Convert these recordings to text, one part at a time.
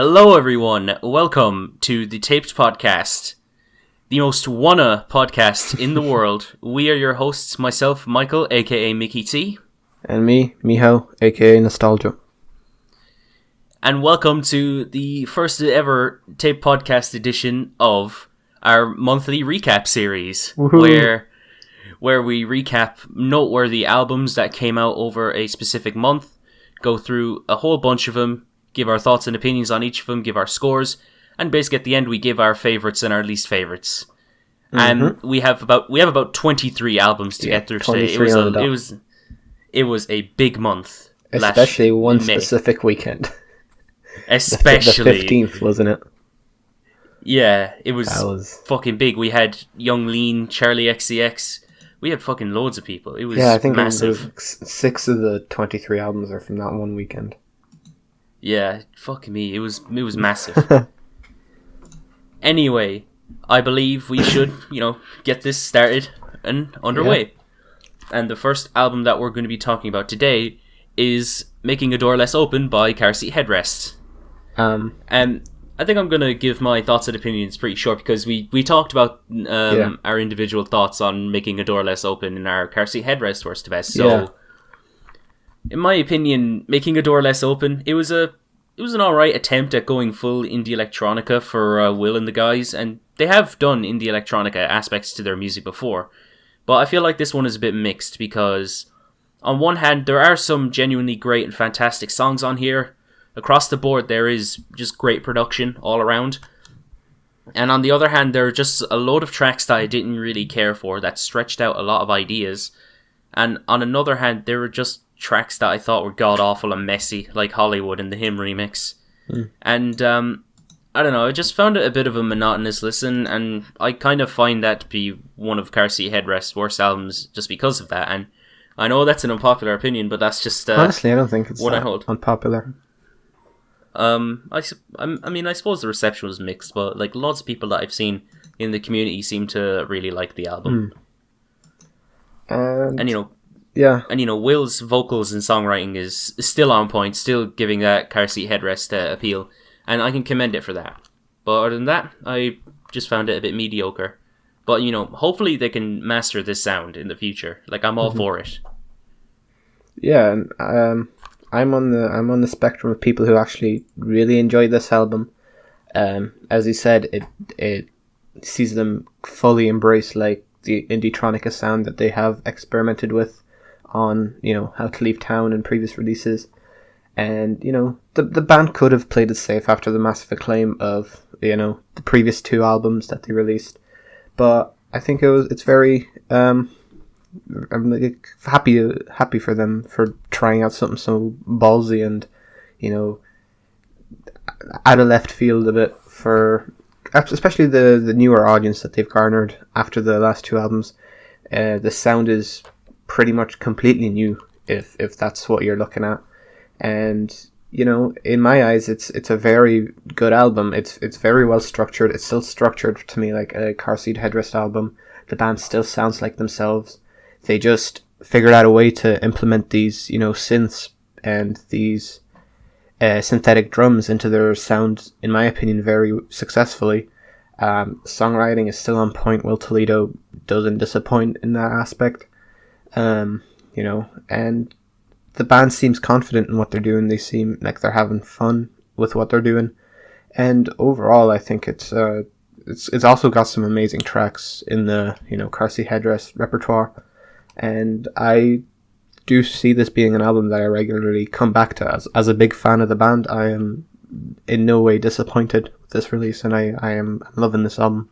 Hello, everyone. Welcome to the TAPED podcast, the most wanna podcast in the world. We are your hosts, myself, Michael, aka Mickey T. And me, Michal, aka Nostalgia. And welcome to the first ever TAPED podcast edition of our monthly recap series, where we recap noteworthy albums that came out over a specific month, go through a whole bunch of them, give our thoughts and opinions on each of them, give our scores, and basically at the end we give our favourites and our least favourites. And we have about 23 albums to get through today. It was a big month. Especially one specific weekend. Especially the 15th, wasn't it? Yeah, it was fucking big. We had Young Lean, Charli XCX. We had fucking loads of people. It was massive. It was 6 of the 23 albums are from that one weekend. Yeah, fucking me. It was massive. Anyway, I believe we should, get this started and underway. Yeah. And the first album that we're going to be talking about today is Making a Door Less Open by Seat Headrest. And I think I'm going to give my thoughts and opinions pretty short because we talked about our individual thoughts on Making a Door Less Open in our Seat Headrest Worst to Best. So, in my opinion, Making a Door Less Open, it was an alright attempt at going full indie electronica for Will and the guys, and they have done indie electronica aspects to their music before. But I feel like this one is a bit mixed because, on one hand, there are some genuinely great and fantastic songs on here. Across the board, there is just great production all around. And on the other hand, there are just a load of tracks that I didn't really care for that stretched out a lot of ideas. And on another hand, there were just tracks that I thought were god-awful and messy, like Hollywood and the Hymn remix. And, I don't know, I just found it a bit of a monotonous listen, and I kind of find that to be one of Seat Headrest's worst albums just because of that, and I know that's an unpopular opinion, but that's just honestly, I don't think it's what I hold. Unpopular. I suppose the reception was mixed, but like lots of people that I've seen in the community seem to really like the album. And Will's vocals and songwriting is still on point, still giving that Seat Headrest appeal, and I can commend it for that. But other than that, I just found it a bit mediocre. But hopefully they can master this sound in the future. Like I'm all for it. Yeah, and I'm on the spectrum of people who actually really enjoy this album. As you said, it sees them fully embrace like the indie-tronica sound that they have experimented with on How to Leave Town and previous releases, and the band could have played it safe after the massive acclaim of the previous 2 albums that they released, but I think it's very I'm happy for them for trying out something so ballsy and out of left field a bit, for especially the newer audience that they've garnered after the last 2 albums. The sound is pretty much completely new, if that's what you're looking at, and in my eyes it's a very good album. It's very well structured. It's still structured to me like a Seat Headrest album. The band still sounds like themselves. They just figured out a way to implement these synths and these synthetic drums into their sound, in my opinion, very successfully. Songwriting is still on point. Will Toledo doesn't disappoint in that aspect. And the band seems confident in what they're doing. They seem like they're having fun with what they're doing, and overall, I think it's also got some amazing tracks in the Seat Headrest repertoire, and I do see this being an album that I regularly come back to. As a big fan of the band, I am in no way disappointed with this release, and I'm loving this album.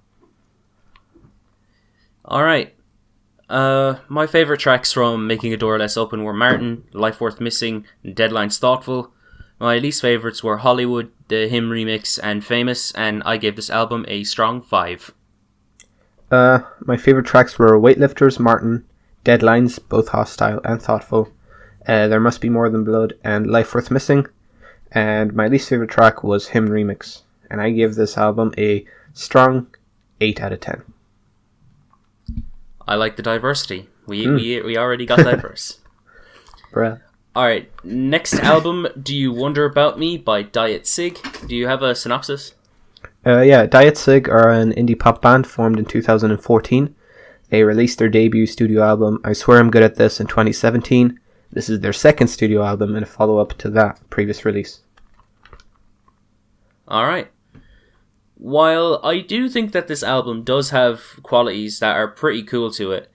All right. My favourite tracks from Making a Door Less Open were Martin, Life Worth Missing, and Deadline's Thoughtful. My least favourites were Hollywood, the Hymn remix, and Famous, and I gave this album a strong 5. My favourite tracks were Weightlifters, Martin, Deadlines, both hostile and thoughtful, There Must Be More Than Blood, and Life Worth Missing. And my least favourite track was Hymn remix, and I gave this album a strong 8 out of 10. I like the diversity. We already got diverse. Bruh. Alright, next album, Do You Wonder About Me by Diet Sig. Do you have a synopsis? Yeah, Diet Sig are an indie pop band formed in 2014. They released their debut studio album, I Swear I'm Good at This, in 2017. This is their second studio album and a follow-up to that previous release. Alright. While I do think that this album does have qualities that are pretty cool to it,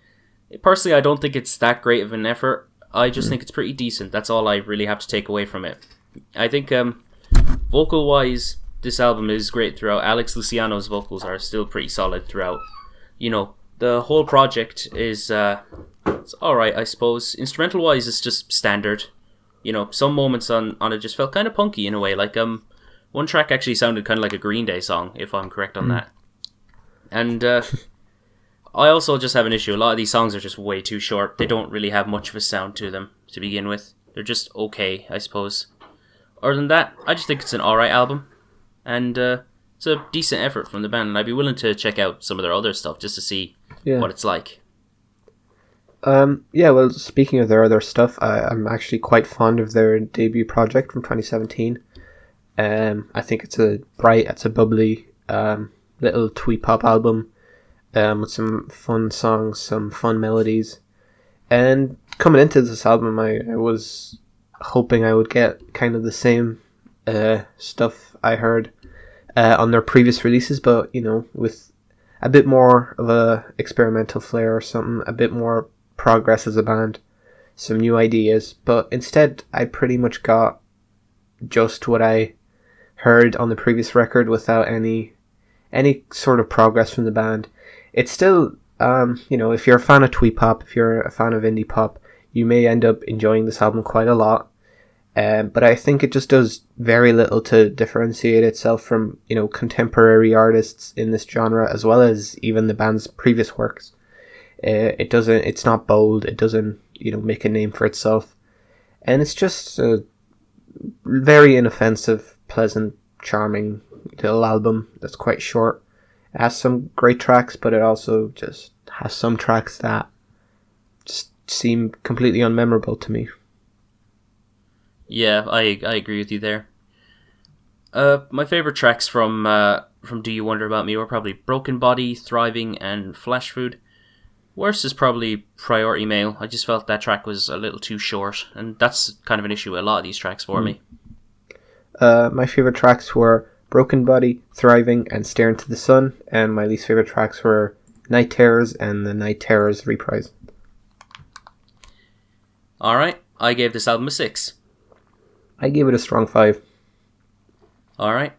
personally I don't think it's that great of an effort. I just think it's pretty decent. That's all I really have to take away from it. I think vocal-wise, this album is great throughout. Alex Luciano's vocals are still pretty solid throughout. You know, the whole project is it's alright, I suppose. Instrumental-wise, it's just standard. You know, some moments on it just felt kind of punky in a way. Like, one track actually sounded kind of like a Green Day song, if I'm correct on that. And I also just have an issue. A lot of these songs are just way too short. They don't really have much of a sound to them to begin with. They're just okay, I suppose. Other than that, I just think it's an alright album. And it's a decent effort from the band. And I'd be willing to check out some of their other stuff just to see what it's like. Yeah, well, speaking of their other stuff, I'm actually quite fond of their debut project from 2017. I think it's a bubbly little twee pop album. With some fun songs, some fun melodies. And coming into this album, I was hoping I would get kind of the same stuff I heard on their previous releases, but, you know, with a bit more of a experimental flair or something, a bit more progress as a band, some new ideas. But instead, I pretty much got just what I heard on the previous record without any sort of progress from the band. It's still, you know, if you're a fan of twee pop, if you're a fan of indie pop, you may end up enjoying this album quite a lot. But I think it just does very little to differentiate itself from, you know, contemporary artists in this genre, as well as even the band's previous works. It's not bold, it doesn't, you know, make a name for itself. And it's just a very inoffensive, pleasant, charming little album that's quite short. It has some great tracks, but it also just has some tracks that just seem completely unmemorable to me. Yeah, I agree with you there. My favorite tracks from Do You Wonder About Me were probably Broken Body, Thriving, and Flash Food. Worst is probably Priority Mail. I just felt that track was a little too short, and that's kind of an issue with a lot of these tracks for me. My favorite tracks were Broken Body, Thriving, and Stare Into the Sun, and my least favorite tracks were Night Terrors and the Night Terrors Reprise. Alright, I gave this album a 6. I gave it a strong 5. Alright.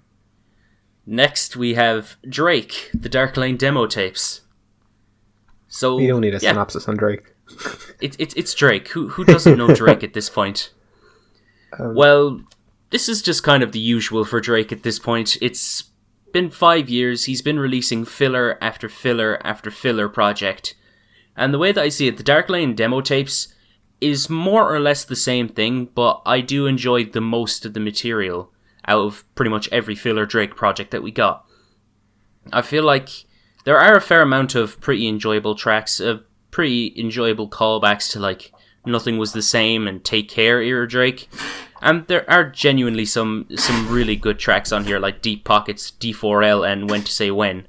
Next we have Drake, the Dark Lane demo tapes. So we don't need a synopsis on Drake. It's Drake. Who doesn't know Drake at this point? Well, this is just kind of the usual for Drake at this point. It's been 5 years. He's been releasing filler after filler after filler project. And the way that I see it, the Dark Lane demo tapes is more or less the same thing, but I do enjoy the most of the material out of pretty much every filler Drake project that we got. I feel like there are a fair amount of pretty enjoyable tracks, pretty enjoyable callbacks to like Nothing Was the Same and Take Care era Drake. And there are genuinely some really good tracks on here, like Deep Pockets, D4L, and When to Say When.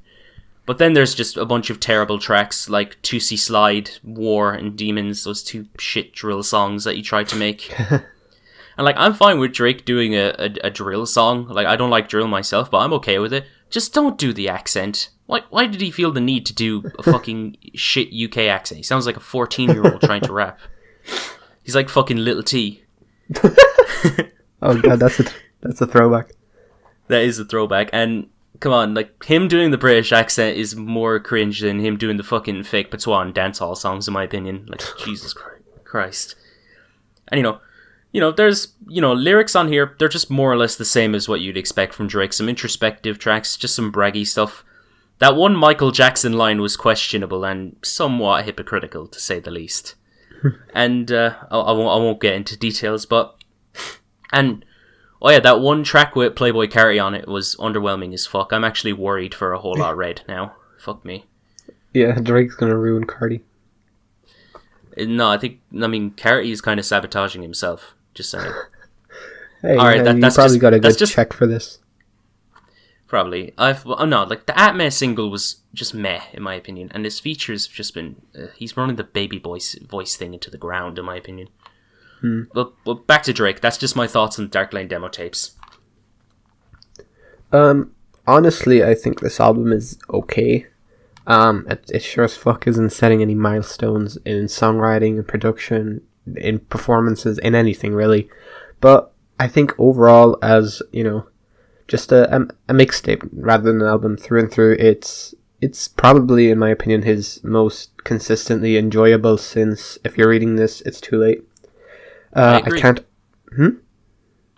But then there's just a bunch of terrible tracks like Tootsie Slide, War, and Demons, those two shit drill songs that he tried to make. And like, I'm fine with Drake doing a drill song. Like, I don't like drill myself, but I'm okay with it. Just don't do the accent. Why did he feel the need to do a fucking shit UK accent? He sounds like a 14-year-old trying to rap. He's like fucking Little T. Oh god, that's a throwback. That is a throwback. And come on, like, him doing the British accent is more cringe than him doing the fucking fake patois and dancehall songs, in my opinion. Like, Jesus Christ. And there's, lyrics on here, they're just more or less the same as what you'd expect from Drake. Some introspective tracks, just some braggy stuff. That one Michael Jackson line was questionable and somewhat hypocritical, to say the least. And I won't get into details, but... And, oh yeah, that one track with Playboy Carti on it was underwhelming as fuck. I'm actually worried for A Whole Lot Red now. Fuck me. Yeah, Drake's gonna ruin Carti. No, Carti is kind of sabotaging himself. Just saying. Hey, All right, that's probably got a good check for this. Probably. I'm not like the Atme single was just meh in my opinion, and his features have just been. He's running the baby voice thing into the ground in my opinion. Well, back to Drake. That's just my thoughts on Dark Lane demo tapes. Honestly, I think this album is okay. It sure as fuck isn't setting any milestones in songwriting and production, in performances, in anything really. But I think overall, as you know, just a mixtape rather than an album through and through, it's probably, in my opinion, his most consistently enjoyable since, if you're reading this, It's Too Late. I agree.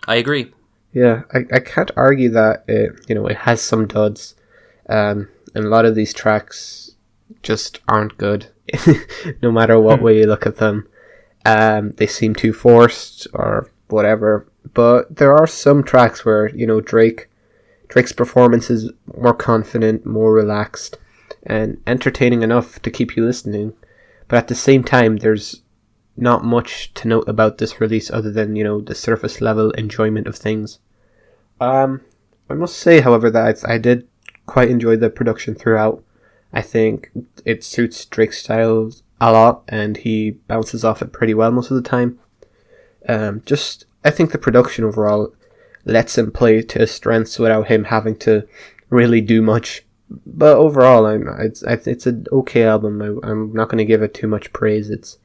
I agree. Yeah, I can't argue that it has some duds, and a lot of these tracks just aren't good, no matter what way you look at them. They seem too forced or whatever, but there are some tracks where Drake's performance is more confident, more relaxed, and entertaining enough to keep you listening. But at the same time, there's not much to note about this release other than the surface level enjoyment of things. I must say, however, that I did quite enjoy the production throughout. I think it suits Drake's style a lot, and he bounces off it pretty well most of the time. I think the production overall lets him play to his strengths without him having to really do much. But overall, it's an okay album. I'm not going to give it too much praise. It's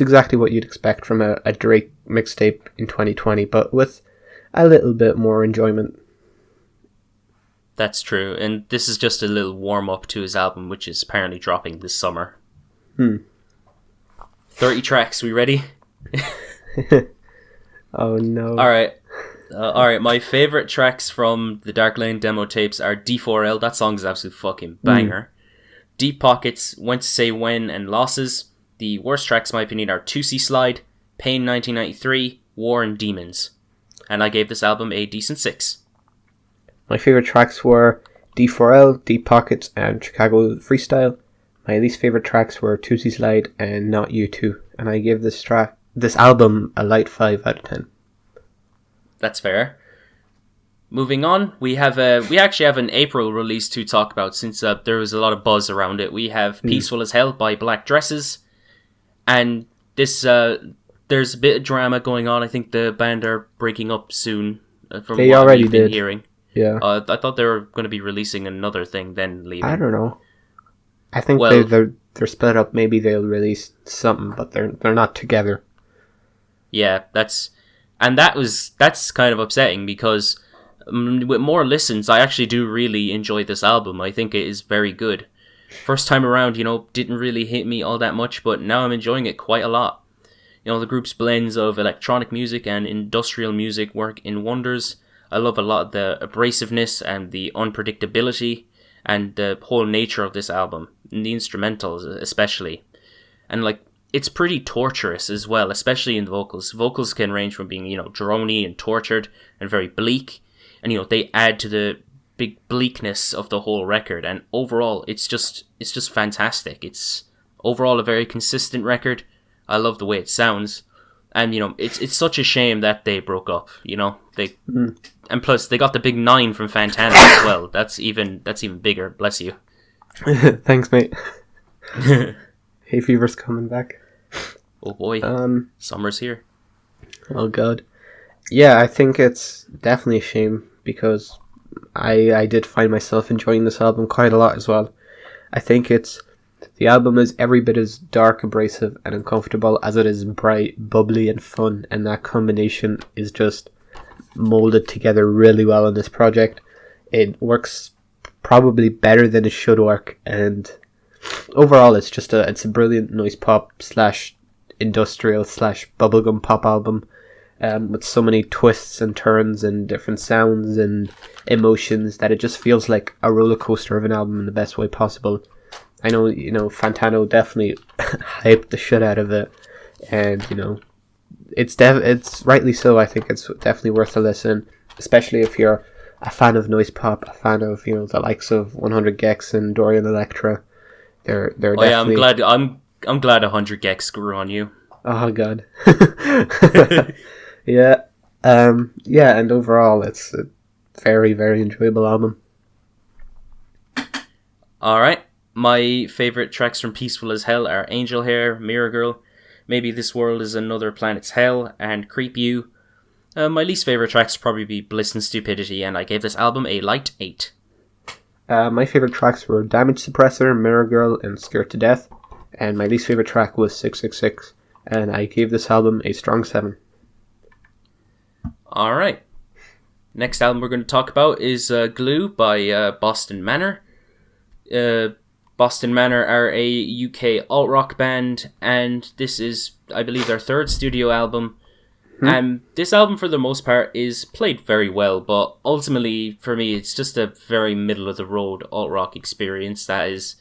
exactly what you'd expect from a Drake mixtape in 2020, but with a little bit more enjoyment. That's true, and this is just a little warm-up to his album, which is apparently dropping this summer. 30 tracks, we ready? Oh no. Alright, my favourite tracks from the Dark Lane demo tapes are D4L, that song is an absolute fucking banger. Deep Pockets, When to Say When, and Losses. The worst tracks, in my opinion, are 2C Slide, Pain 1993, War and Demons. And I gave this album a decent 6. My favourite tracks were D4L, Deep Pockets, and Chicago Freestyle. My least favourite tracks were 2C Slide and Not You Too. And I gave this album a light 5 out of 10. That's fair. Moving on, we actually have an April release to talk about since there was a lot of buzz around it. We have Peaceful as Hell by Black Dresses. And this there's a bit of drama going on. I think the band are breaking up soon. From they what already we've been did. Hearing. Yeah. I thought they were going to be releasing another thing then leaving. I don't know. I think they're split up. Maybe they'll release something, but they're not together. Yeah, that's kind of upsetting because with more listens, I actually do really enjoy this album. I think it is very good. First time around, didn't really hit me all that much, but now I'm enjoying it quite a lot. The group's blends of electronic music and industrial music work in wonders. I love a lot of the abrasiveness and the unpredictability and the whole nature of this album, and the instrumentals especially. And it's pretty torturous as well, especially in the vocals. Vocals can range from being, droney and tortured and very bleak, and they add to the big bleakness of the whole record. And overall, it's just fantastic. It's overall a very consistent record. I love the way it sounds. And, it's such a shame that they broke up, And plus, they got the big 9 from Fantana as well. That's even bigger, bless you. Thanks, mate. Hay fever's coming back. Oh boy, summer's here. Oh god. Yeah, I think it's definitely a shame because I did find myself enjoying this album quite a lot as well. I think the album is every bit as dark, abrasive, and uncomfortable as it is bright, bubbly, and fun, and that combination is just molded together really well in this project. It works probably better than it should work, and overall it's a brilliant noise pop / industrial / bubblegum pop album, with so many twists and turns and different sounds and emotions that it just feels like a roller coaster of an album in the best way possible. I know, Fantano definitely hyped the shit out of it, and it's rightly so. I think it's definitely worth a listen, especially if you're a fan of noise pop, a fan of the likes of 100 Gex and Dorian Electra. They're definitely... Yeah, I'm glad 100 Gex grew on you. Oh god. Yeah. Yeah, and overall it's a very, very enjoyable album. Alright, my favourite tracks from Peaceful as Hell are Angel Hair, Mirror Girl, Maybe This World is Another Planet's Hell, and Creep You. My least favourite tracks would probably be Bliss and Stupidity, and I gave this album a light 8. My favourite tracks were Damage Suppressor, Mirror Girl, and Scared to Death. And my least favourite track was 666, and I gave this album a strong 7. Alright. Next album we're going to talk about is Glue by Boston Manor. Boston Manor are a UK alt-rock band, and this is, I believe, their third studio album. This album, for the most part, is played very well, but ultimately, for me, it's just a very middle-of-the-road alt-rock experience that is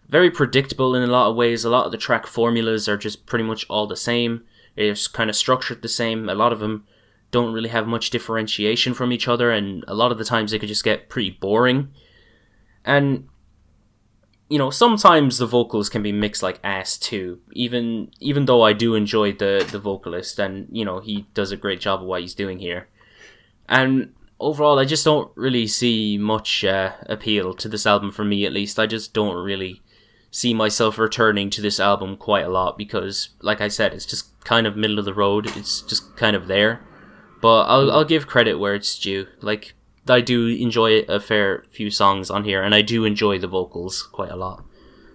very predictable in a lot of ways. A lot of the track formulas are just pretty much all the same. It's kind of structured the same. A lot of them don't really have much differentiation from each other, and a lot of the times they could just get pretty boring. And you know, sometimes the vocals can be mixed like ass too. Even though I do enjoy the vocalist, and you know, he does a great job of what he's doing here. And overall, I just don't really see much appeal to this album, for me at least. I just don't really see myself returning to this album quite a lot because, like I said, it's just kind of middle of the road. It's just kind of there. But I'll give credit where it's due. Like, I do enjoy a fair few songs on here, and I do enjoy the vocals quite a lot.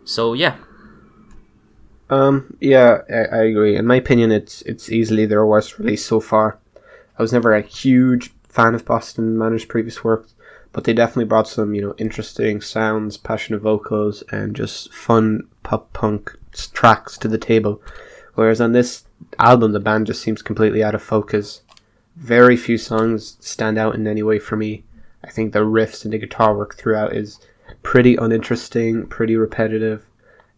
So yeah. Yeah, I agree. In my opinion, it's easily their worst release so far. I was never a huge fan of Boston Manor's previous work, but they definitely brought some, you know, interesting sounds, passionate vocals, and just fun pop punk tracks to the table. Whereas on this album, the band just seems completely out of focus. Very few songs stand out in any way for me. I think the riffs and the guitar work throughout is pretty uninteresting, pretty repetitive.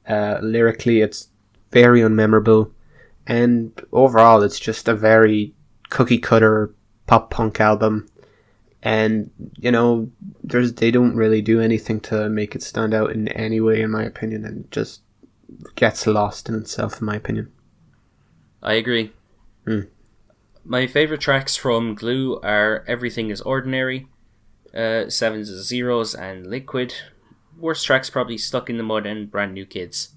Lyrically, it's very unmemorable. And overall, it's just a very cookie-cutter pop-punk album. And, you know, they don't really do anything to make it stand out in any way, in my opinion, and just gets lost in itself, in my opinion. I agree. My favourite tracks from Glue are Everything is Ordinary, Sevens and Zeros, and Liquid. Worst tracks probably Stuck in the Mud and Brand New Kids.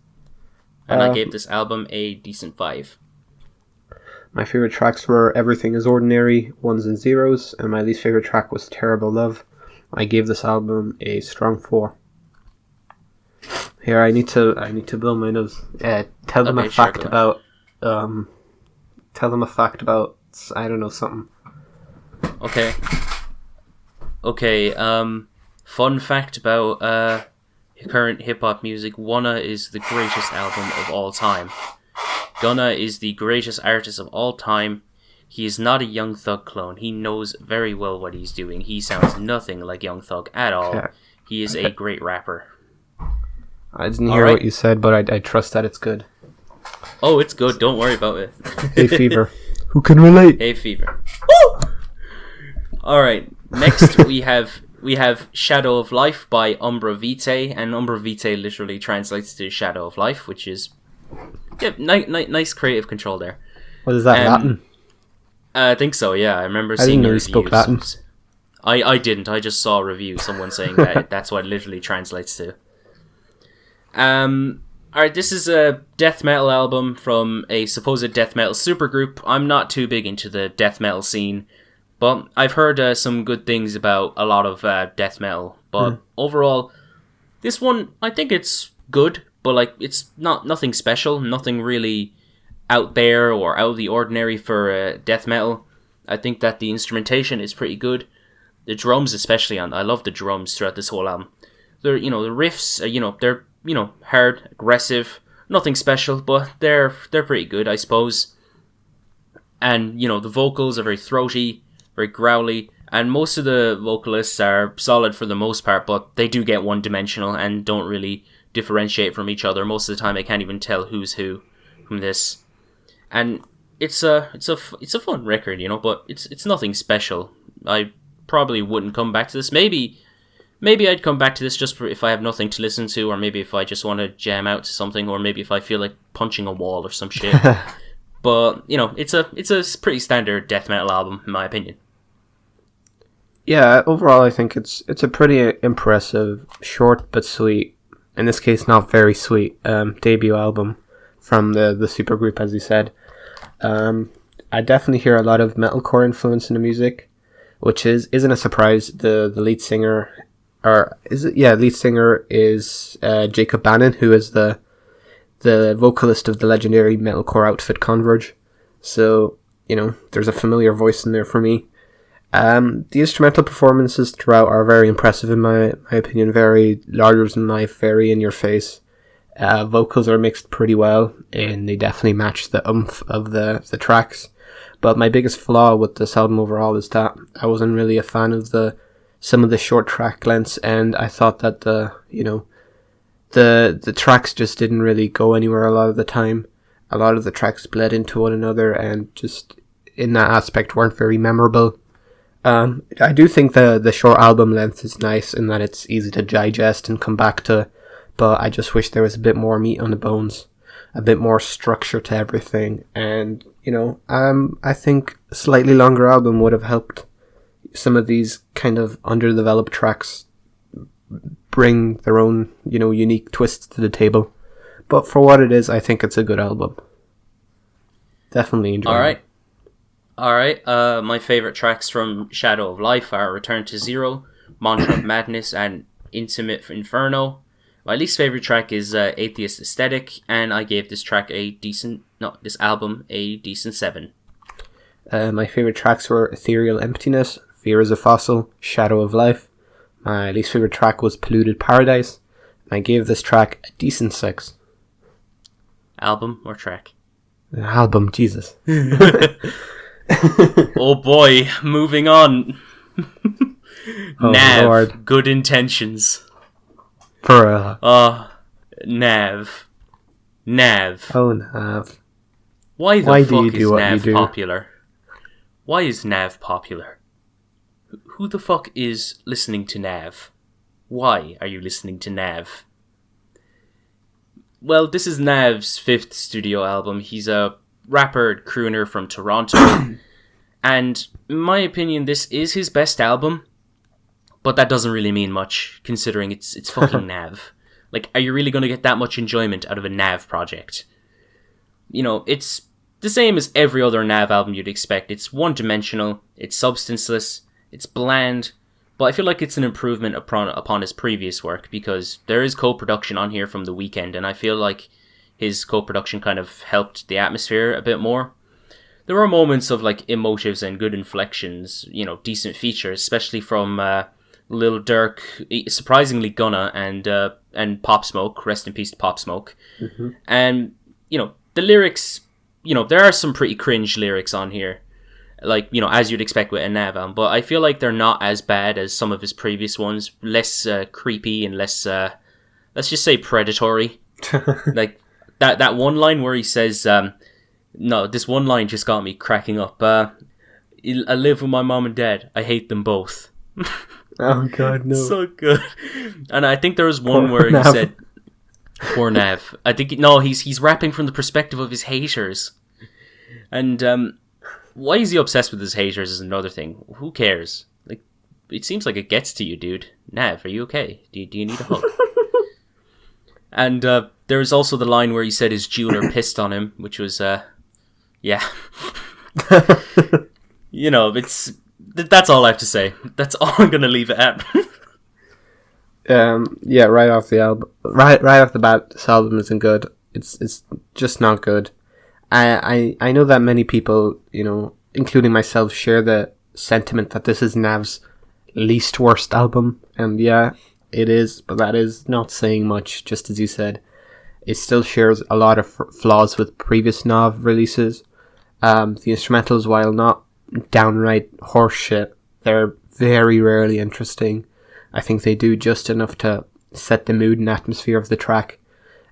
And I gave this album a decent 5. My favourite tracks were Everything is Ordinary, Ones and Zeros, and my least favourite track was Terrible Love. I gave this album a strong 4. Here, I need to blow my nose. Tell them a fact about I don't know, something. Okay, fun fact about current hip-hop music. Wunna is the greatest album of all time. Gunna is the greatest artist of all time. He is not a Young Thug clone. He knows very well what he's doing. He sounds nothing like Young Thug at all. Yeah. He is a great rapper. I didn't hear what you said, but I trust that it's good. Oh, it's good. Don't worry about it. Hey, Fever. Who can relate? Hey, Fever. Woo! Alright, next we have Shadow of Life by Umbra Vitae, and Umbra Vitae literally translates to Shadow of Life, which is nice creative control there. What is that, Latin? I think so, yeah. I remember seeing a review. Spoke Latin. I didn't. I just saw a review, someone saying that that's what it literally translates to. Alright, this is a death metal album from a supposed death metal supergroup. I'm not too big into the death metal scene, but I've heard some good things about a lot of death metal. But overall, this one, I think it's good, but like it's nothing special, nothing really out there or out of the ordinary for death metal. I think that the instrumentation is pretty good. The drums, especially, I love the drums throughout this whole album. They're, the riffs, they're hard, aggressive, nothing special, but they're pretty good, I suppose. And, the vocals are very throaty, very growly, and most of the vocalists are solid for the most part, but they do get one-dimensional and don't really differentiate from each other. Most of the time I can't even tell who's who from this. And it's a fun record, but it's nothing special. I probably wouldn't come back to this. Maybe I'd come back to this just if I have nothing to listen to, or maybe if I just want to jam out to something, or maybe if I feel like punching a wall or some shit. But it's a pretty standard death metal album in my opinion. Yeah, overall I think it's a pretty impressive, short but sweet, in this case not very sweet, debut album from the supergroup, as you said. I definitely hear a lot of metalcore influence in the music, which isn't a surprise. The lead singer, lead singer is Jacob Bannon, who is the vocalist of the legendary metalcore outfit Converge. So, there's a familiar voice in there for me. The instrumental performances throughout are very impressive in my opinion, very larger than life, very in your face. Vocals are mixed pretty well, and they definitely match the oomph of the tracks. But my biggest flaw with this album overall is that I wasn't really a fan of some of the short track lengths, and I thought that the tracks just didn't really go anywhere a lot of the time. A lot of the tracks bled into one another, and just in that aspect weren't very memorable. I do think the short album length is nice in that it's easy to digest and come back to, but I just wish there was a bit more meat on the bones, a bit more structure to everything, and I think a slightly longer album would have helped some of these kind of underdeveloped tracks bring their own unique twists to the table. But for what it is, I think it's a good album. Definitely enjoy it. Alright, my favourite tracks from Shadow of Life are Return to Zero, Mantra of Madness, and Intimate Inferno. My least favourite track is Atheist Aesthetic, and I gave this album a decent 7. My favourite tracks were Ethereal Emptiness, Fear is a Fossil, Shadow of Life. My least favourite track was Polluted Paradise, and I gave this track a decent 6. Album or track? Album, Jesus. Oh boy, moving on. Nav, Lord. Good Intentions. For Nav. Oh, Nav. Why fuck is Nav popular? Why is Nav popular? Who the fuck is listening to Nav? Why are you listening to Nav? Well, this is Nav's 5th studio album. He's a rapper crooner from Toronto. And in my opinion, this is his best album. But that doesn't really mean much, considering it's fucking Nav. Like, are you really going to get that much enjoyment out of a Nav project? It's the same as every other Nav album you'd expect. It's one-dimensional, it's substanceless, it's bland, but I feel like it's an improvement upon his previous work, because there is co-production on here from The Weeknd, and I feel like his co-production kind of helped the atmosphere a bit more. There are moments of, emotives and good inflections, decent features, especially from Lil Durk, surprisingly Gunna, and Pop Smoke. Rest in peace to Pop Smoke. Mm-hmm. And the lyrics, there are some pretty cringe lyrics on here, as you'd expect with a Nav album, but I feel like they're not as bad as some of his previous ones. Less creepy and less let's just say predatory. Like that one line where he says no, this one line just got me cracking up. I live with my mom and dad, I hate them both. Oh god, no. So good. And I think there was one where he said, poor Nav. I think, he's rapping from the perspective of his haters. And why is he obsessed with his haters is another thing. Who cares? It seems like it gets to you, dude. Nav, are you okay? Do you need a hug? And there was also the line where he said his jeweler pissed on him, which was, yeah. That's all I have to say. That's all I'm gonna leave it at. Yeah, right off the album, right off the bat, this album isn't good. It's just not good. I know that many people, including myself, share the sentiment that this is Nav's least worst album, and yeah, it is, but that is not saying much. Just as you said, it still shares a lot of flaws with previous Nav releases. The instrumentals, while not downright horseshit, they're very rarely interesting. I think they do just enough to set the mood and atmosphere of the track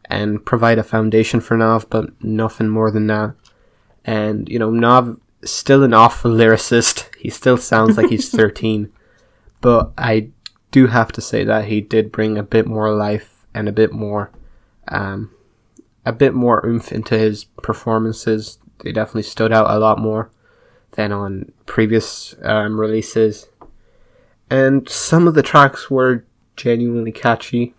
and provide a foundation for Nav, but nothing more than that. And, Nav is still an awful lyricist. He still sounds like he's 13. But I do have to say that he did bring a bit more life and a bit more oomph into his performances They definitely stood out a lot more than on previous releases. And some of the tracks were genuinely catchy.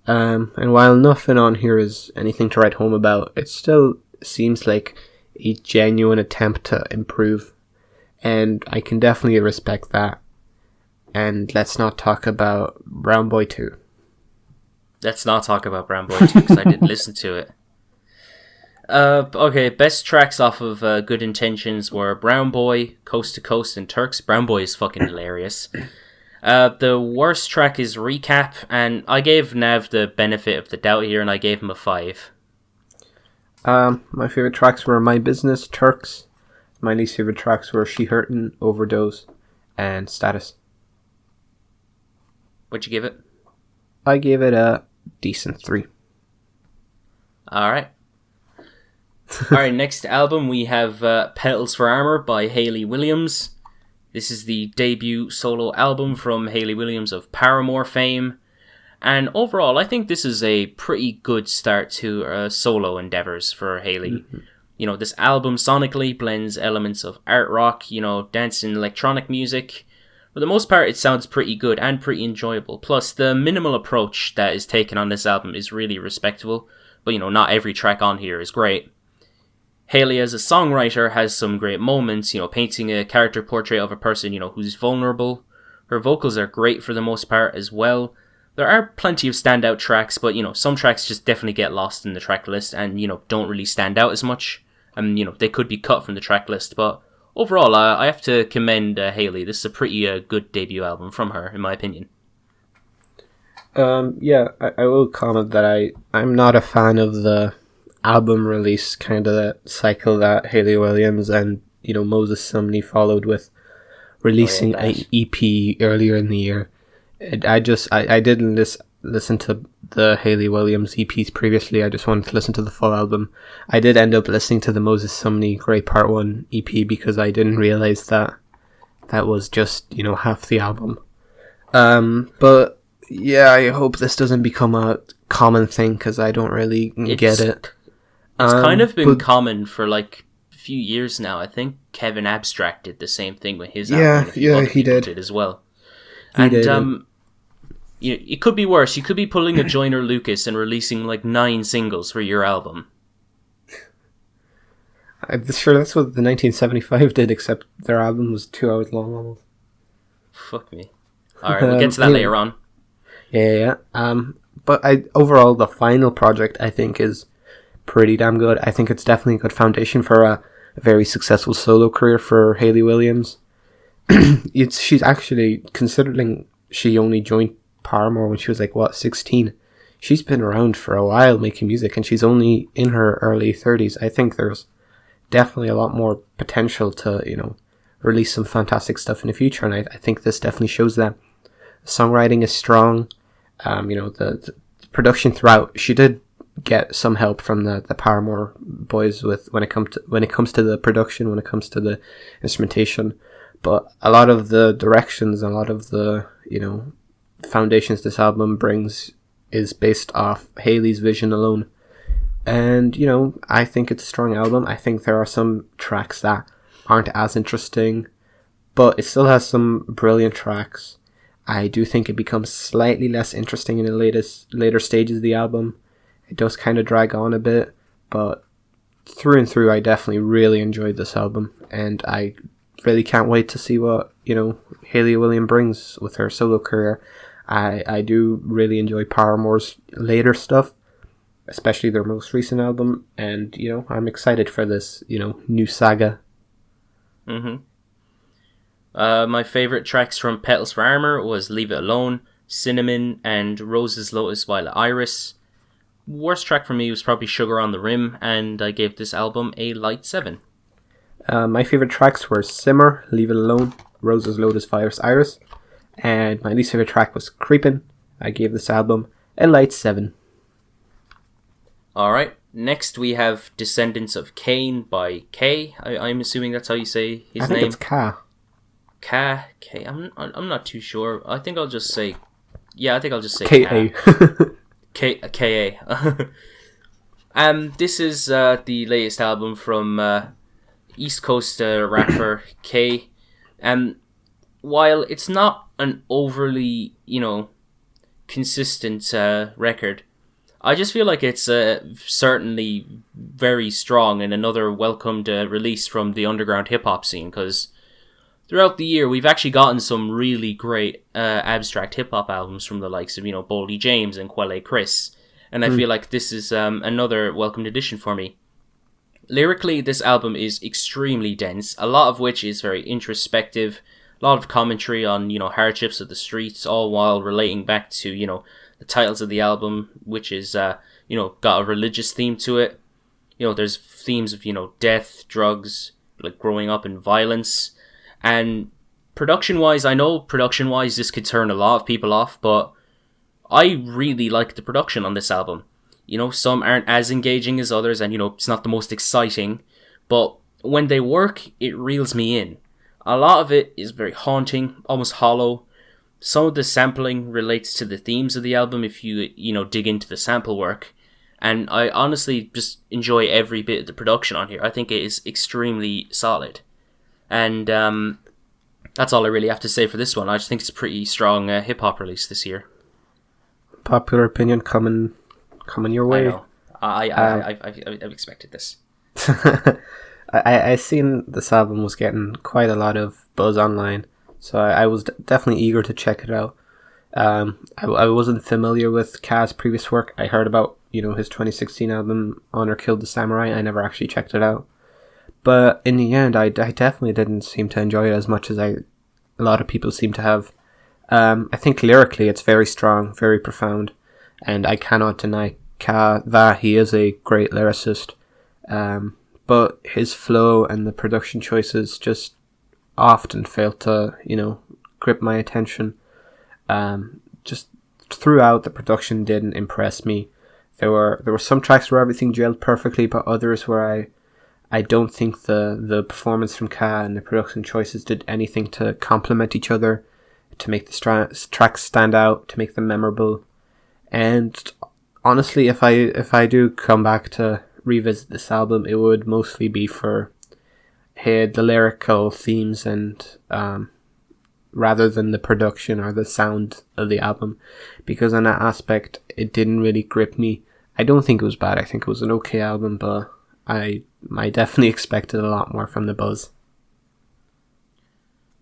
And while nothing on here is anything to write home about, it still seems like a genuine attempt to improve. And I can definitely respect that. And let's not talk about Brown Boy 2. Let's not talk about Brown Boy 2 because I didn't listen to it. Okay, best tracks off of Good Intentions were Brown Boy, Coast to Coast, and Turks. Brown Boy is fucking hilarious. The worst track is Recap, and I gave Nav the benefit of the doubt here, and I gave him a 5. My favourite tracks were My Business, Turks. My least favourite tracks were She Hurtin', Overdose, and Status. What'd you give it? I gave it a decent 3. Alright. Alright, next album we have Petals for Armor by Hayley Williams. This is the debut solo album from Hayley Williams of Paramore fame. And overall, I think this is a pretty good start to solo endeavors for Hayley. Mm-hmm. You know, this album sonically blends elements of art rock, you know, dance and electronic music. For the most part, it sounds pretty good and pretty enjoyable. Plus, the minimal approach that is taken on this album is really respectable. But, you know, not every track on here is great. Hayley, as a songwriter, has some great moments, you know, painting a character portrait of a person, you know, who's vulnerable. Her vocals are great for the most part as well. There are plenty of standout tracks, but, you know, some tracks just definitely get lost in the track list and, you know, don't really stand out as much. And, you know, they could be cut from the track list, but overall, I have to commend Hayley. This is a pretty good debut album from her, in my opinion. Yeah, I will comment that I'm not a fan of the album release kind of cycle that Hayley Williams and, you know, Moses Sumney followed with releasing an EP earlier in the year. I didn't listen to the Hayley Williams EPs previously. I just wanted to listen to the full album. I did end up listening to the Moses Sumney Great Part 1 EP because I didn't realize that was just, you know, half the album. But yeah, I hope this doesn't become a common thing because I don't really get it. It's kind of been common for like a few years now. I think Kevin Abstract did the same thing with his album. Yeah, he did as well. It could be worse. You could be pulling a Joyner Lucas and releasing like 9 singles for your album. I'm sure that's what the 1975 did, except their album was 2 hours long almost. Fuck me. Alright, we'll get to that later on. Yeah. But overall, the final project, I think, is pretty damn good. I think it's definitely a good foundation for a very successful solo career for Hayley Williams. She's actually, considering she only joined Paramore when she was 16, she's been around for a while making music, and she's only in her early 30s. I think there's definitely a lot more potential to, you know, release some fantastic stuff in the future, and I think this definitely shows that. The songwriting is strong. You know, the production throughout, she did get some help from the Paramore boys when it comes to the production, when it comes to the instrumentation, but a lot of the directions, a lot of the, you know, foundations this album brings is based off Hayley's vision alone. And, you know, I think it's a strong album. I think there are some tracks that aren't as interesting, but it still has some brilliant tracks. I do think it becomes slightly less interesting in the later stages of the album. It does kind of drag on a bit, but through and through, I definitely really enjoyed this album, and I really can't wait to see what, you know, Hayley Williams brings with her solo career. I do really enjoy Paramore's later stuff, especially their most recent album, and, you know, I'm excited for this, you know, new saga. My favorite tracks from Petals for Armor was Leave It Alone, Cinnamon, and Roses, Lotus, Violet, Iris. Worst track for me was probably Sugar on the Rim, and I gave this album a light 7. My favorite tracks were Simmer, Leave It Alone, Roses, Lotus, Violet, Iris, and my least favorite track was Creepin'. I gave this album a light 7. Alright, next we have Descendants of Cain by K. I'm assuming that's how you say his name. I think it's Ka. K. I'm not too sure. I think I'll just say K-A. K-A. This is the latest album from East Coast rapper K. While it's not an overly, consistent record, I just feel like it's certainly very strong and another welcomed release from the underground hip-hop scene, because throughout the year we've actually gotten some really great abstract hip-hop albums from the likes of, Boldy James and Quelle Chris, and I feel like this is another welcomed addition for me. Lyrically, this album is extremely dense, a lot of which is very introspective, a lot of commentary on, hardships of the streets, all while relating back to, the titles of the album, which is, got a religious theme to it. There's themes of, death, drugs, like growing up in violence. And production-wise, I know production-wise this could turn a lot of people off, but I really like the production on this album. Some aren't as engaging as others, and, it's not the most exciting, but when they work, it reels me in. A lot of it is very haunting, almost hollow. Some of the sampling relates to the themes of the album if you, dig into the sample work. And I honestly just enjoy every bit of the production on here. I think it is extremely solid. And that's all I really have to say for this one. I just think it's a pretty strong hip-hop release this year. Popular opinion coming your way. I know. I've expected this. I seen this album was getting quite a lot of buzz online, so I was definitely eager to check it out. I wasn't familiar with K's previous work. I heard about his 2016 album Honor Killed the Samurai. I never actually checked it out, but in the end, I definitely didn't seem to enjoy it as much as a lot of people seem to have. I think lyrically it's very strong, very profound, and I cannot deny Ka that he is a great lyricist. But his flow and the production choices just often failed to, grip my attention. Just throughout, the production didn't impress me. There were some tracks where everything gelled perfectly, but others where I don't think the performance from Ka and the production choices did anything to complement each other, to make the tracks stand out, to make them memorable. And honestly, if I do come back to revisit this album, it would mostly be for the lyrical themes and rather than the production or the sound of the album, because on that aspect it didn't really grip me. I don't think it was bad. I think it was an okay album, but I definitely expected a lot more from the buzz.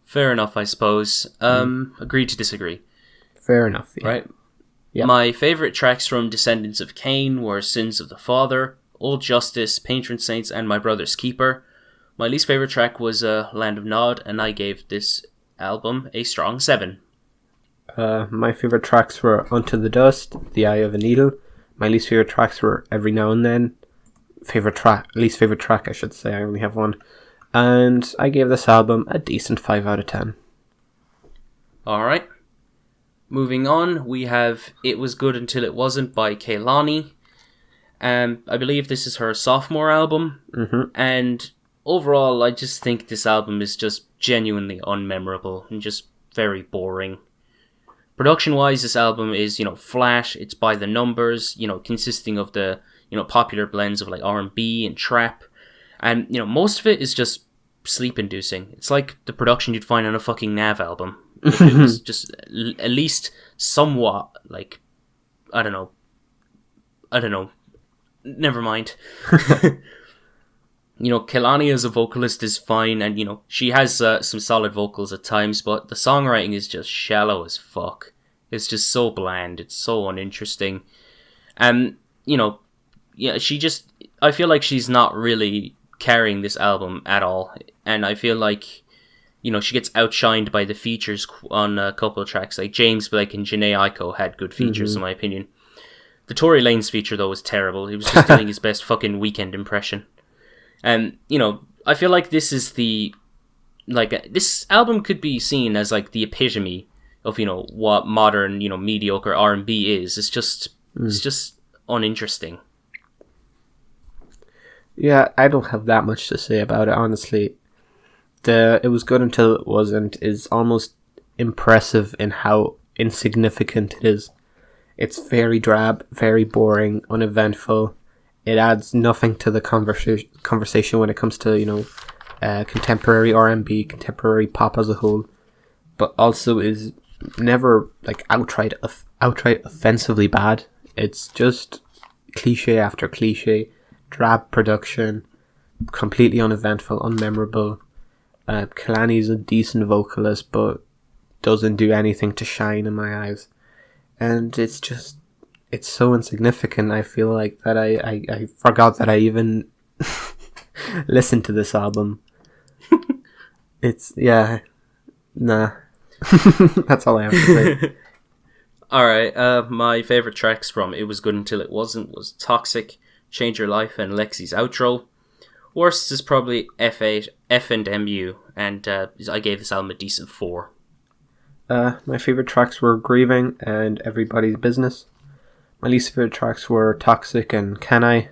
Fair enough, I suppose. Agree to disagree. Fair enough. Yeah. Right. Yep. My favourite tracks from Descendants of Cain were Sins of the Father, Old Justice, Patron Saints, and My Brother's Keeper. My least favourite track was Land of Nod, and I gave this album a strong 7. My favourite tracks were Unto the Dust, The Eye of a Needle. My least favourite tracks were Every Now and Then. Least favourite track, I should say, I only have one. And I gave this album a decent 5 out of 10. Alright. Moving on, we have It Was Good Until It Wasn't by Kehlani. I believe this is her sophomore album, and overall I just think this album is just genuinely unmemorable and just very boring. Production wise, this album is, flat, it's by the numbers, consisting of the, popular blends of like R&B and trap, and, most of it is just sleep inducing. It's like the production you'd find on a fucking Nav album. It was just at least somewhat like, I don't know. Never mind. Kehlani as a vocalist is fine, and, she has some solid vocals at times, but the songwriting is just shallow as fuck. It's just so bland. It's so uninteresting. And, I feel like she's not really carrying this album at all. And I feel like, she gets outshined by the features on a couple of tracks. Like James Blake and Jhené Aiko had good features, in my opinion. The Tory Lanez feature, though, was terrible. He was just doing his best fucking Weekend impression. And, I feel like this is this album could be seen as, like, the epitome of, what modern, mediocre R&B is. It's just uninteresting. Yeah, I don't have that much to say about it, honestly. It Was Good Until It Wasn't is almost impressive in how insignificant it is. It's very drab, very boring, uneventful. it adds nothing to the conversation when it comes to, contemporary R&B, contemporary pop as a whole, but also is never like outright offensively bad. It's just cliche after cliche, drab production, completely uneventful, unmemorable. Kalani's a decent vocalist, but doesn't do anything to shine in my eyes. And it's so insignificant. I feel like that I forgot that I even listened to this album. Nah. That's all I have to say. Alright, my favourite tracks from It Was Good Until It Wasn't was Toxic, Change Your Life, and Lexi's Outro. Worst is probably F8, F and MU, and I gave this album a decent 4. My favourite tracks were Grieving and Everybody's Business. My least favourite tracks were Toxic and Can I,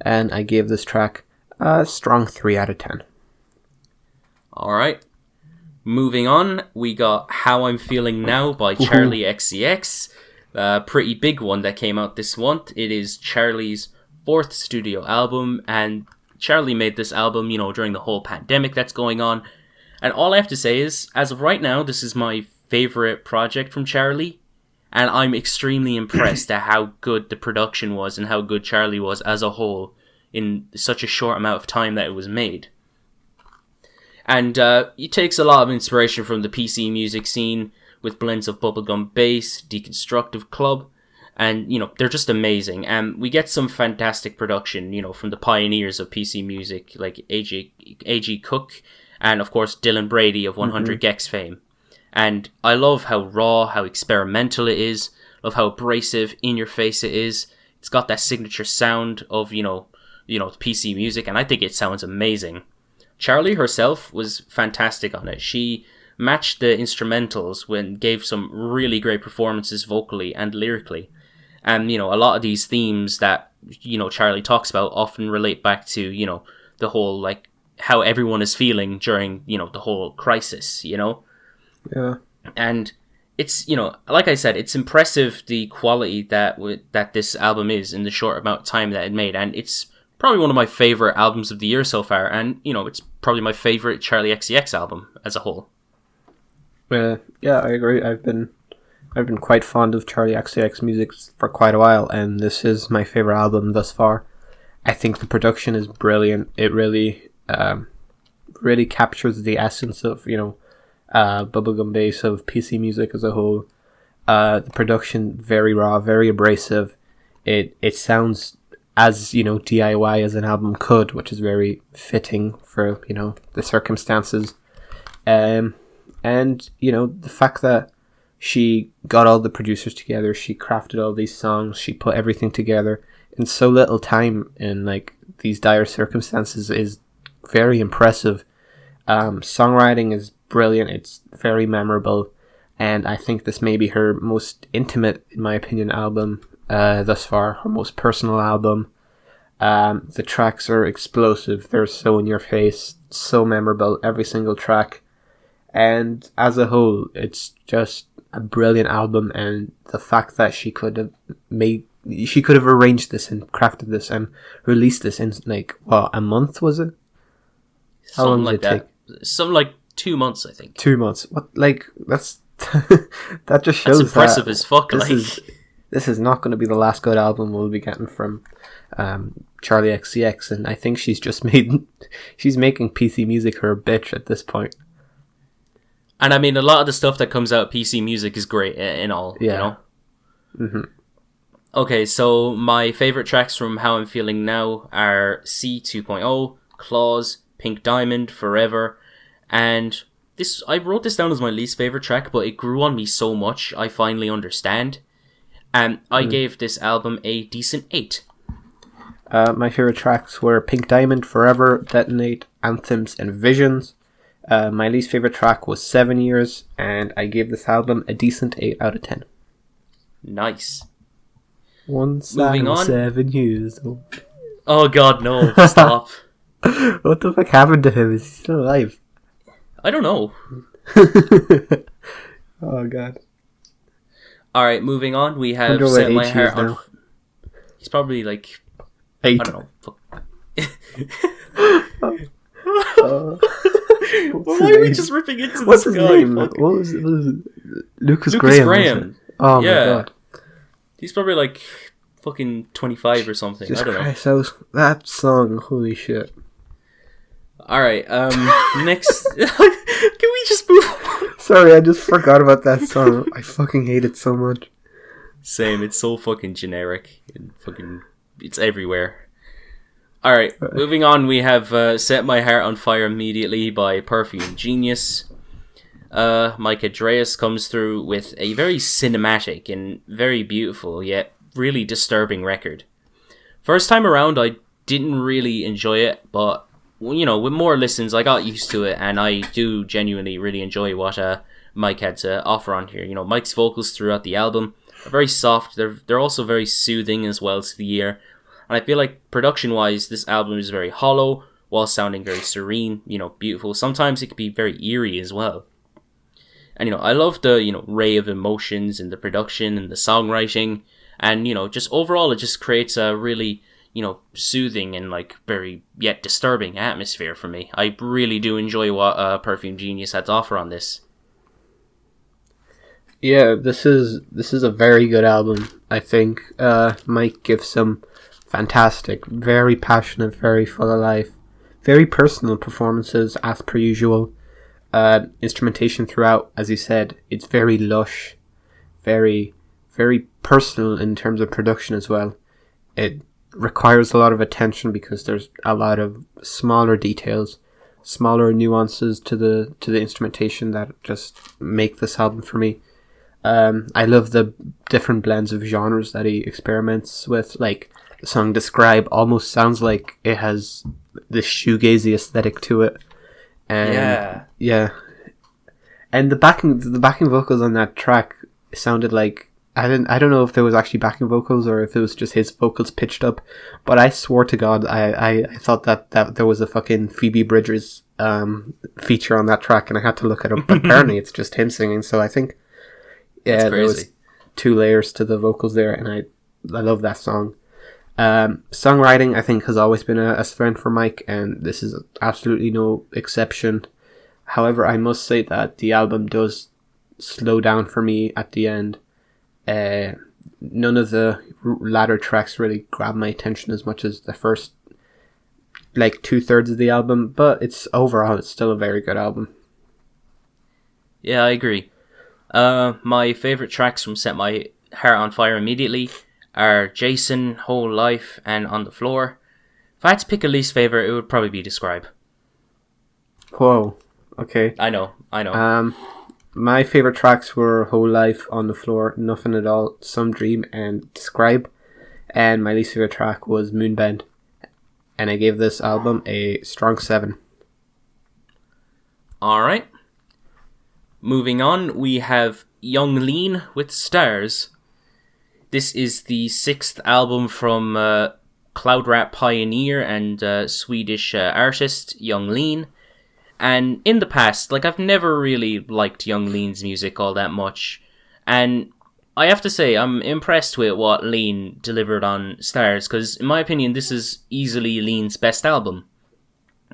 and I gave this track a strong 3 out of 10. Alright. Moving on, we got How I'm Feeling Now by Charli XCX. A pretty big one that came out this month. It is Charli's 4th studio album, and Charli made this album, during the whole pandemic that's going on. And all I have to say is, as of right now, this is my favourite project from Charli, and I'm extremely impressed at how good the production was and how good Charli was as a whole in such a short amount of time that it was made. And it takes a lot of inspiration from the PC music scene with blends of bubblegum bass, deconstructive club, and, they're just amazing. And we get some fantastic production, from the pioneers of PC music like A.G. Cook and, of course, Dylan Brady of 100 Gex fame. And I love how raw, how experimental it is, love how abrasive, in your face it is. It's got that signature sound of, PC music, and I think it sounds amazing. Charli herself was fantastic on it. She matched the instrumentals and gave some really great performances vocally and lyrically. And, a lot of these themes that, Charli talks about often relate back to, the whole, like, how everyone is feeling during, the whole crisis, Yeah. And it's, like I said, it's impressive the quality that this album is in the short amount of time that it made. And it's probably one of my favorite albums of the year so far, and it's probably my favorite Charli XCX album as a whole. Yeah, I agree. I've been quite fond of Charli XCX music for quite a while, and this is my favorite album thus far. I think the production is brilliant. It really captures the essence of bubblegum bass of PC music as a whole. The production very raw, very abrasive. It sounds as DIY as an album could, which is very fitting for the circumstances. And the fact that she got all the producers together, she crafted all these songs, she put everything together in so little time in like these dire circumstances is very impressive. Songwriting is brilliant. It's very memorable, and I think this may be her most intimate, in my opinion, album thus far, her most personal album. The tracks are explosive. They're so in your face, so memorable, every single track. And as a whole, it's just a brilliant album. And the fact that she could have arranged this and crafted this and released this in a month, was it? How long did it take? Something like 2 months, I think. 2 months. What? That's that just shows that's impressive as fuck. This is not going to be the last good album we'll be getting from Charli XCX, and I think she's making PC music her bitch at this point. And I mean, a lot of the stuff that comes out of PC music is great in all, Mm-hmm. Okay, so my favorite tracks from How I'm Feeling Now are C 2.0, Claws, Pink Diamond, Forever, and I wrote this down as my least favorite track, but it grew on me so much, I finally understand. And I gave this album a decent 8. My favorite tracks were Pink Diamond, Forever, Detonate, Anthems, and Visions. My least favorite track was 7 Years, and I gave this album a decent 8 out of 10. Nice. Moving on. 7 years. Oh god, no. Stop. What the fuck happened to him? Is he still alive? I don't know. Oh god. Alright, moving on. We have Set My Heart on... He's probably 8. I don't know. Why are we just ripping into this What's his guy? name? What was it? Lucas Graham. Graham. Oh Yeah. my god. He's probably like fucking 25 or something. Jesus I don't know. Christ, that song, holy shit. Alright, next... Can we just move on? Sorry, I just forgot about that song. I fucking hate it so much. Same, it's so fucking generic. It's everywhere. Alright, moving on, we have Set My Heart on Fire Immediately by Perfume Genius. Mike Andreas comes through with a very cinematic and very beautiful, yet really disturbing record. First time around, I didn't really enjoy it, but, you know, with more listens, I got used to it, and I do genuinely really enjoy what Mike had to offer on here. You know, Mike's vocals throughout the album are very soft, they're also very soothing as well to the ear, and I feel like production-wise, this album is very hollow, while sounding very serene, you know, beautiful. Sometimes it can be very eerie as well. And, you know, I love the, you know, ray of emotions in the production and the songwriting. And, you know, just overall, it just creates a really, you know, soothing and, like, very yet disturbing atmosphere for me. I really do enjoy what Perfume Genius had to offer on this. Yeah, this is a very good album. I think Mike gives some fantastic, very passionate, very full of life, very personal performances as per usual. Instrumentation throughout, as you said, it's very lush, very, very personal in terms of production as well. It requires a lot of attention because there's a lot of smaller details, smaller nuances to the instrumentation that just make this album for me. I love the different blends of genres that he experiments with. Like, the song Describe almost sounds like it has this shoegazy aesthetic to it. And yeah. And the backing vocals on that track sounded like I don't know if there was actually backing vocals or if it was just his vocals pitched up, but I swore to God I thought that there was a fucking Phoebe Bridgers feature on that track, and I had to look it up, but apparently it's just him singing. So I think there was 2 layers to the vocals there, and I love that song. Songwriting, I think, has always been a strength for Mike, and this is absolutely no exception. However, I must say that the album does slow down for me at the end. None of the latter tracks really grab my attention as much as the first, like, 2/3 of the album, but it's still a very good album. Yeah, I agree. My favourite tracks from Set My Heart on Fire Immediately are Jason, Whole Life, and On the Floor. If I had to pick a least favourite, it would probably be Describe. Whoa, okay. I know. My favourite tracks were Whole Life, On the Floor, Nothing at All, Some Dream, and Describe. And my least favourite track was Moonbend. And I gave this album a strong 7. Alright. Moving on, we have Young Lean with Stars. This is the 6th album from cloud rap pioneer and Swedish artist Young Lean. And in the past, like, I've never really liked Young Lean's music all that much. And I have to say, I'm impressed with what Lean delivered on Stars, because in my opinion, this is easily Lean's best album.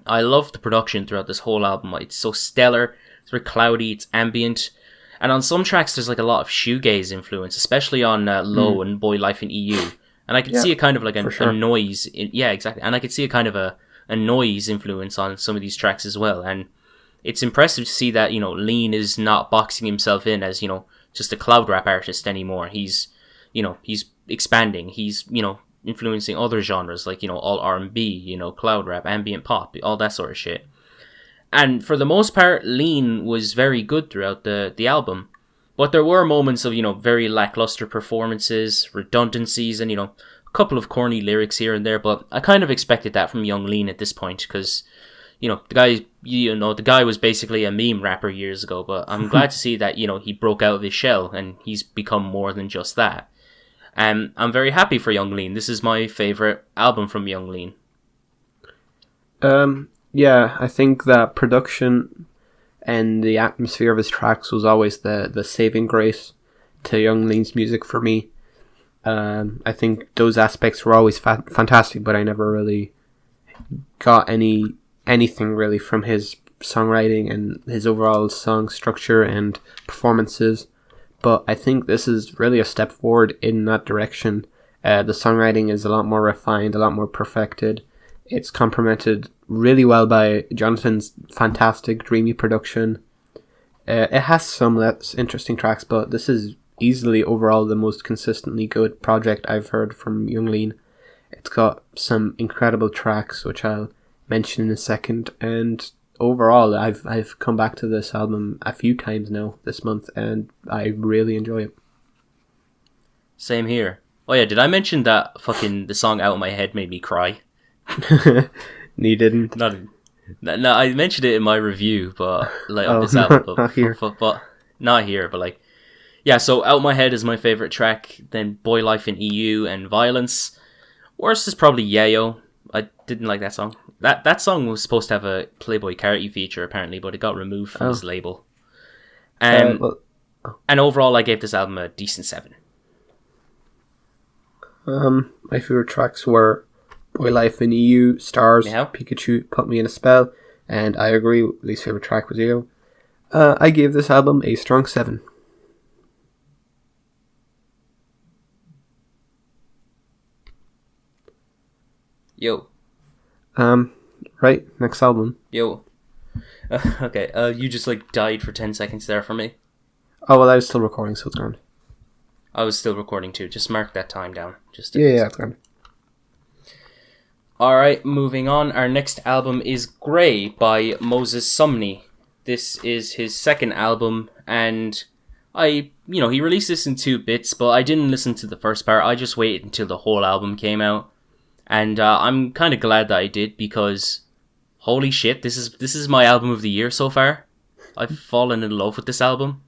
I love the production throughout this whole album. It's so stellar, it's very cloudy, it's ambient. And on some tracks, there's like a lot of shoegaze influence, especially on Low and Boy Life in EU. And I could see a kind of like a noise. Yeah, exactly. And I could see a kind of a noise influence on some of these tracks as well. And it's impressive to see that, you know, Lean is not boxing himself in as, you know, just a cloud rap artist anymore. He's, you know, he's expanding. He's, you know, influencing other genres like, you know, all R&B, you know, cloud rap, ambient pop, all that sort of shit. And for the most part, Lean was very good throughout the album. But there were moments of, you know, very lackluster performances, redundancies, and, you know, a couple of corny lyrics here and there. But I kind of expected that from Young Lean at this point because, you know, the guy was basically a meme rapper years ago. But I'm glad to see that, you know, he broke out of his shell and he's become more than just that. And I'm very happy for Young Lean. This is my favourite album from Young Lean. Yeah, I think that production and the atmosphere of his tracks was always the saving grace to Young Lean's music for me. I think those aspects were always fantastic, but I never really got anything really from his songwriting and his overall song structure and performances. But I think this is really a step forward in that direction. The songwriting is a lot more refined, a lot more perfected. It's complemented really well by Jonathan's fantastic, dreamy production. It has some less interesting tracks, but this is easily overall the most consistently good project I've heard from Young Lean. It's got some incredible tracks, which I'll mention in a second, and overall I've come back to this album a few times now this month, and I really enjoy it. Same here. Oh yeah, did I mention that fucking the song Out of My Head made me cry? No, you didn't. No, I mentioned it in my review, but like of this album, but not here. But not here, but like, yeah. So Out My Head is my favorite track. Then Boy Life in EU and Violence. Worst is probably Yayo. I didn't like that song. That song was supposed to have a Playboy Carti feature apparently, but it got removed from his label. And overall, I gave this album a decent 7. My favorite tracks were Boy Life in EU, Stars, Pikachu, Put Me in a Spell, and I agree, least favorite track was Yo. I gave this album a strong 7. Yo. Right, next album. Yo. Okay, you just like died for 10 seconds there for me. Oh, well, I was still recording, so it's gone. I was still recording too. Just mark that time down. Yeah, it's gone. Alright, moving on. Our next album is Grey by Moses Sumney. This is his second album, and he released this in 2 bits, but I didn't listen to the first part. I just waited until the whole album came out. And I'm kind of glad that I did, because holy shit, this is my album of the year so far. I've fallen in love with this album.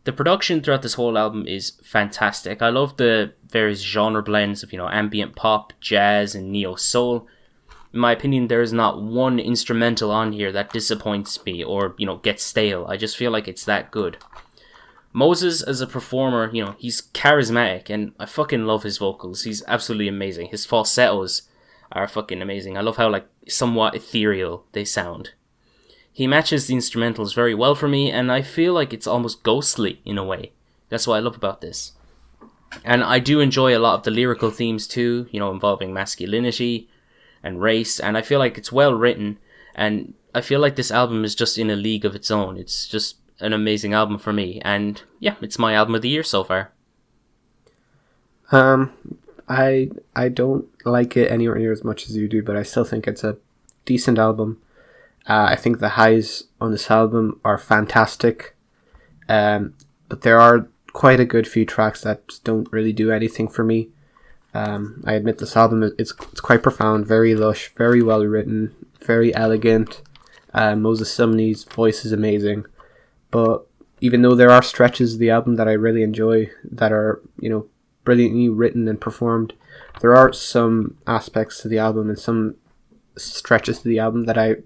The production throughout this whole album is fantastic. I love the various genre blends of, ambient pop, jazz, and neo-soul. In my opinion, there is not one instrumental on here that disappoints me or, gets stale. I just feel like it's that good. Moses, as a performer, he's charismatic, and I fucking love his vocals. He's absolutely amazing. His falsettos are fucking amazing. I love how, somewhat ethereal they sound. He matches the instrumentals very well for me, and I feel like it's almost ghostly in a way. That's what I love about this. And I do enjoy a lot of the lyrical themes too, involving masculinity and race, and I feel like it's well written, and I feel like this album is just in a league of its own. It's just an amazing album for me, and yeah, it's my album of the year so far. I don't like it anywhere near as much as you do, but I still think it's a decent album. I think the highs on this album are fantastic, but there are quite a good few tracks that just don't really do anything for me. I admit this album it's quite profound, very lush, very well written, very elegant. Moses Sumney's voice is amazing. But even though there are stretches of the album that I really enjoy, that are, brilliantly written and performed, there are some aspects to the album and some stretches to the album that I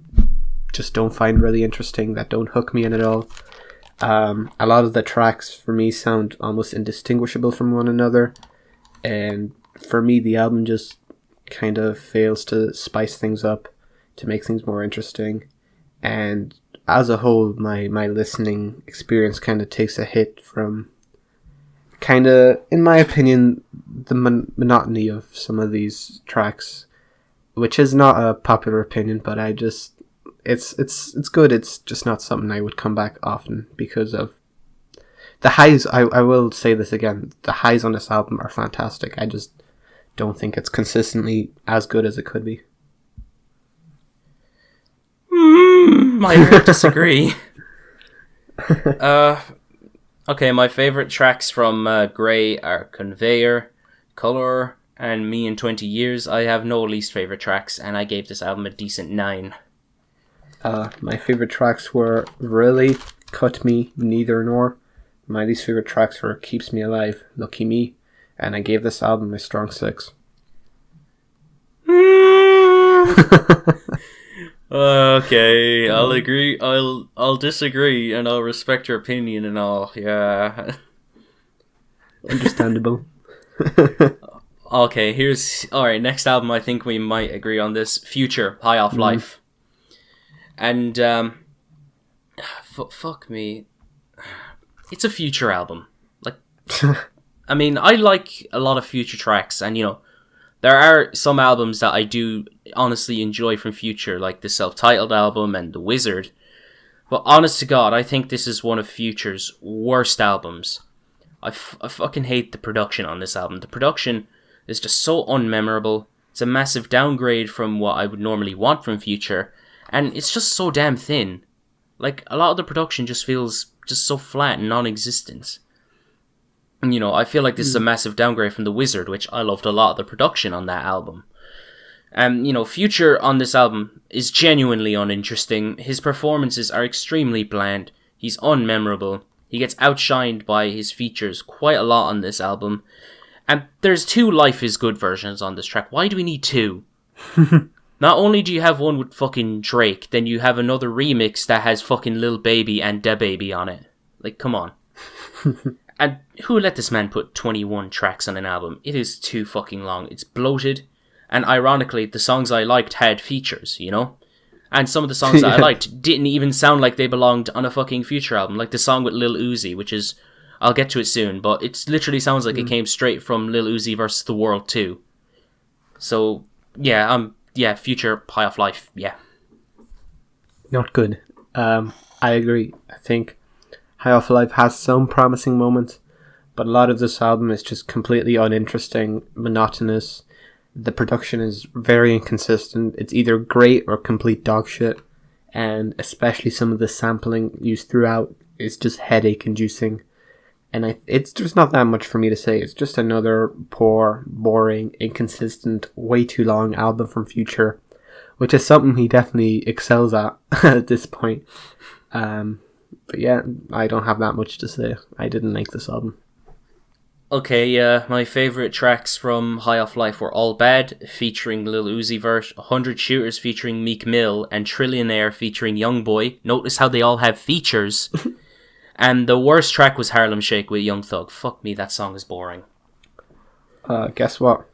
just don't find really interesting, that don't hook me in at all. A lot of the tracks for me sound almost indistinguishable from one another, and for me the album just kind of fails to spice things up, to make things more interesting, and as a whole, my listening experience kind of takes a hit from kind of, in my opinion, the monotony of some of these tracks, which is not a popular opinion, but I just, it's good. It's just not something I would come back often because of the highs. I will say this again, the highs on this album are fantastic. I just don't think it's consistently as good as it could be. I disagree. Okay, my favorite tracks from Grey are Conveyor, Color, and Me in 20 Years. I have no least favorite tracks, and I gave this album a decent 9. My favorite tracks were Really, Cut Me, Neither Nor. My least favorite tracks were Keeps Me Alive, Lucky Me, and I gave this album a strong 6. Okay, I'll agree. I'll disagree, and I'll respect your opinion and all. Yeah, understandable. Okay, alright, next album, I think we might agree on this. Future, High Off Life. And, fuck me. It's a Future album. Like, I mean, I like a lot of Future tracks, and, there are some albums that I do honestly enjoy from Future, like the self-titled album and The Wizard. But honest to God, I think this is one of Future's worst albums. I fucking hate the production on this album. The production is just so unmemorable. It's a massive downgrade from what I would normally want from Future. And it's just so damn thin. Like, a lot of the production just feels just so flat and non-existent. And, I feel like this is a massive downgrade from The Wizard, which I loved a lot of the production on that album. Future on this album is genuinely uninteresting. His performances are extremely bland. He's unmemorable. He gets outshined by his features quite a lot on this album. And there's 2 Life is Good versions on this track. Why do we need 2? Not only do you have one with fucking Drake, then you have another remix that has fucking Lil Baby and DaBaby on it. Like, come on. And who let this man put 21 tracks on an album? It is too fucking long. It's bloated. And ironically, the songs I liked had features, And some of the songs that I liked didn't even sound like they belonged on a fucking Future album. Like the song with Lil Uzi, which is... I'll get to it soon, but it literally sounds like it came straight from Lil Uzi versus The World 2. So, Future, High Off Life, yeah. Not good. I agree. I think High Off Life has some promising moments, but a lot of this album is just completely uninteresting, monotonous. The production is very inconsistent. It's either great or complete dog shit, and especially some of the sampling used throughout is just headache-inducing. And it's just not that much for me to say. It's just another poor, boring, inconsistent, way too long album from Future, which is something he definitely excels at at this point. But yeah, I don't have that much to say. I didn't like this album. Okay, my favourite tracks from High Off Life were All Bad, featuring Lil Uzi Vert, 100 Shooters featuring Meek Mill, and Trillionaire featuring Youngboy. Notice how they all have features. And the worst track was Harlem Shake with Young Thug. Fuck me, that song is boring. Guess what?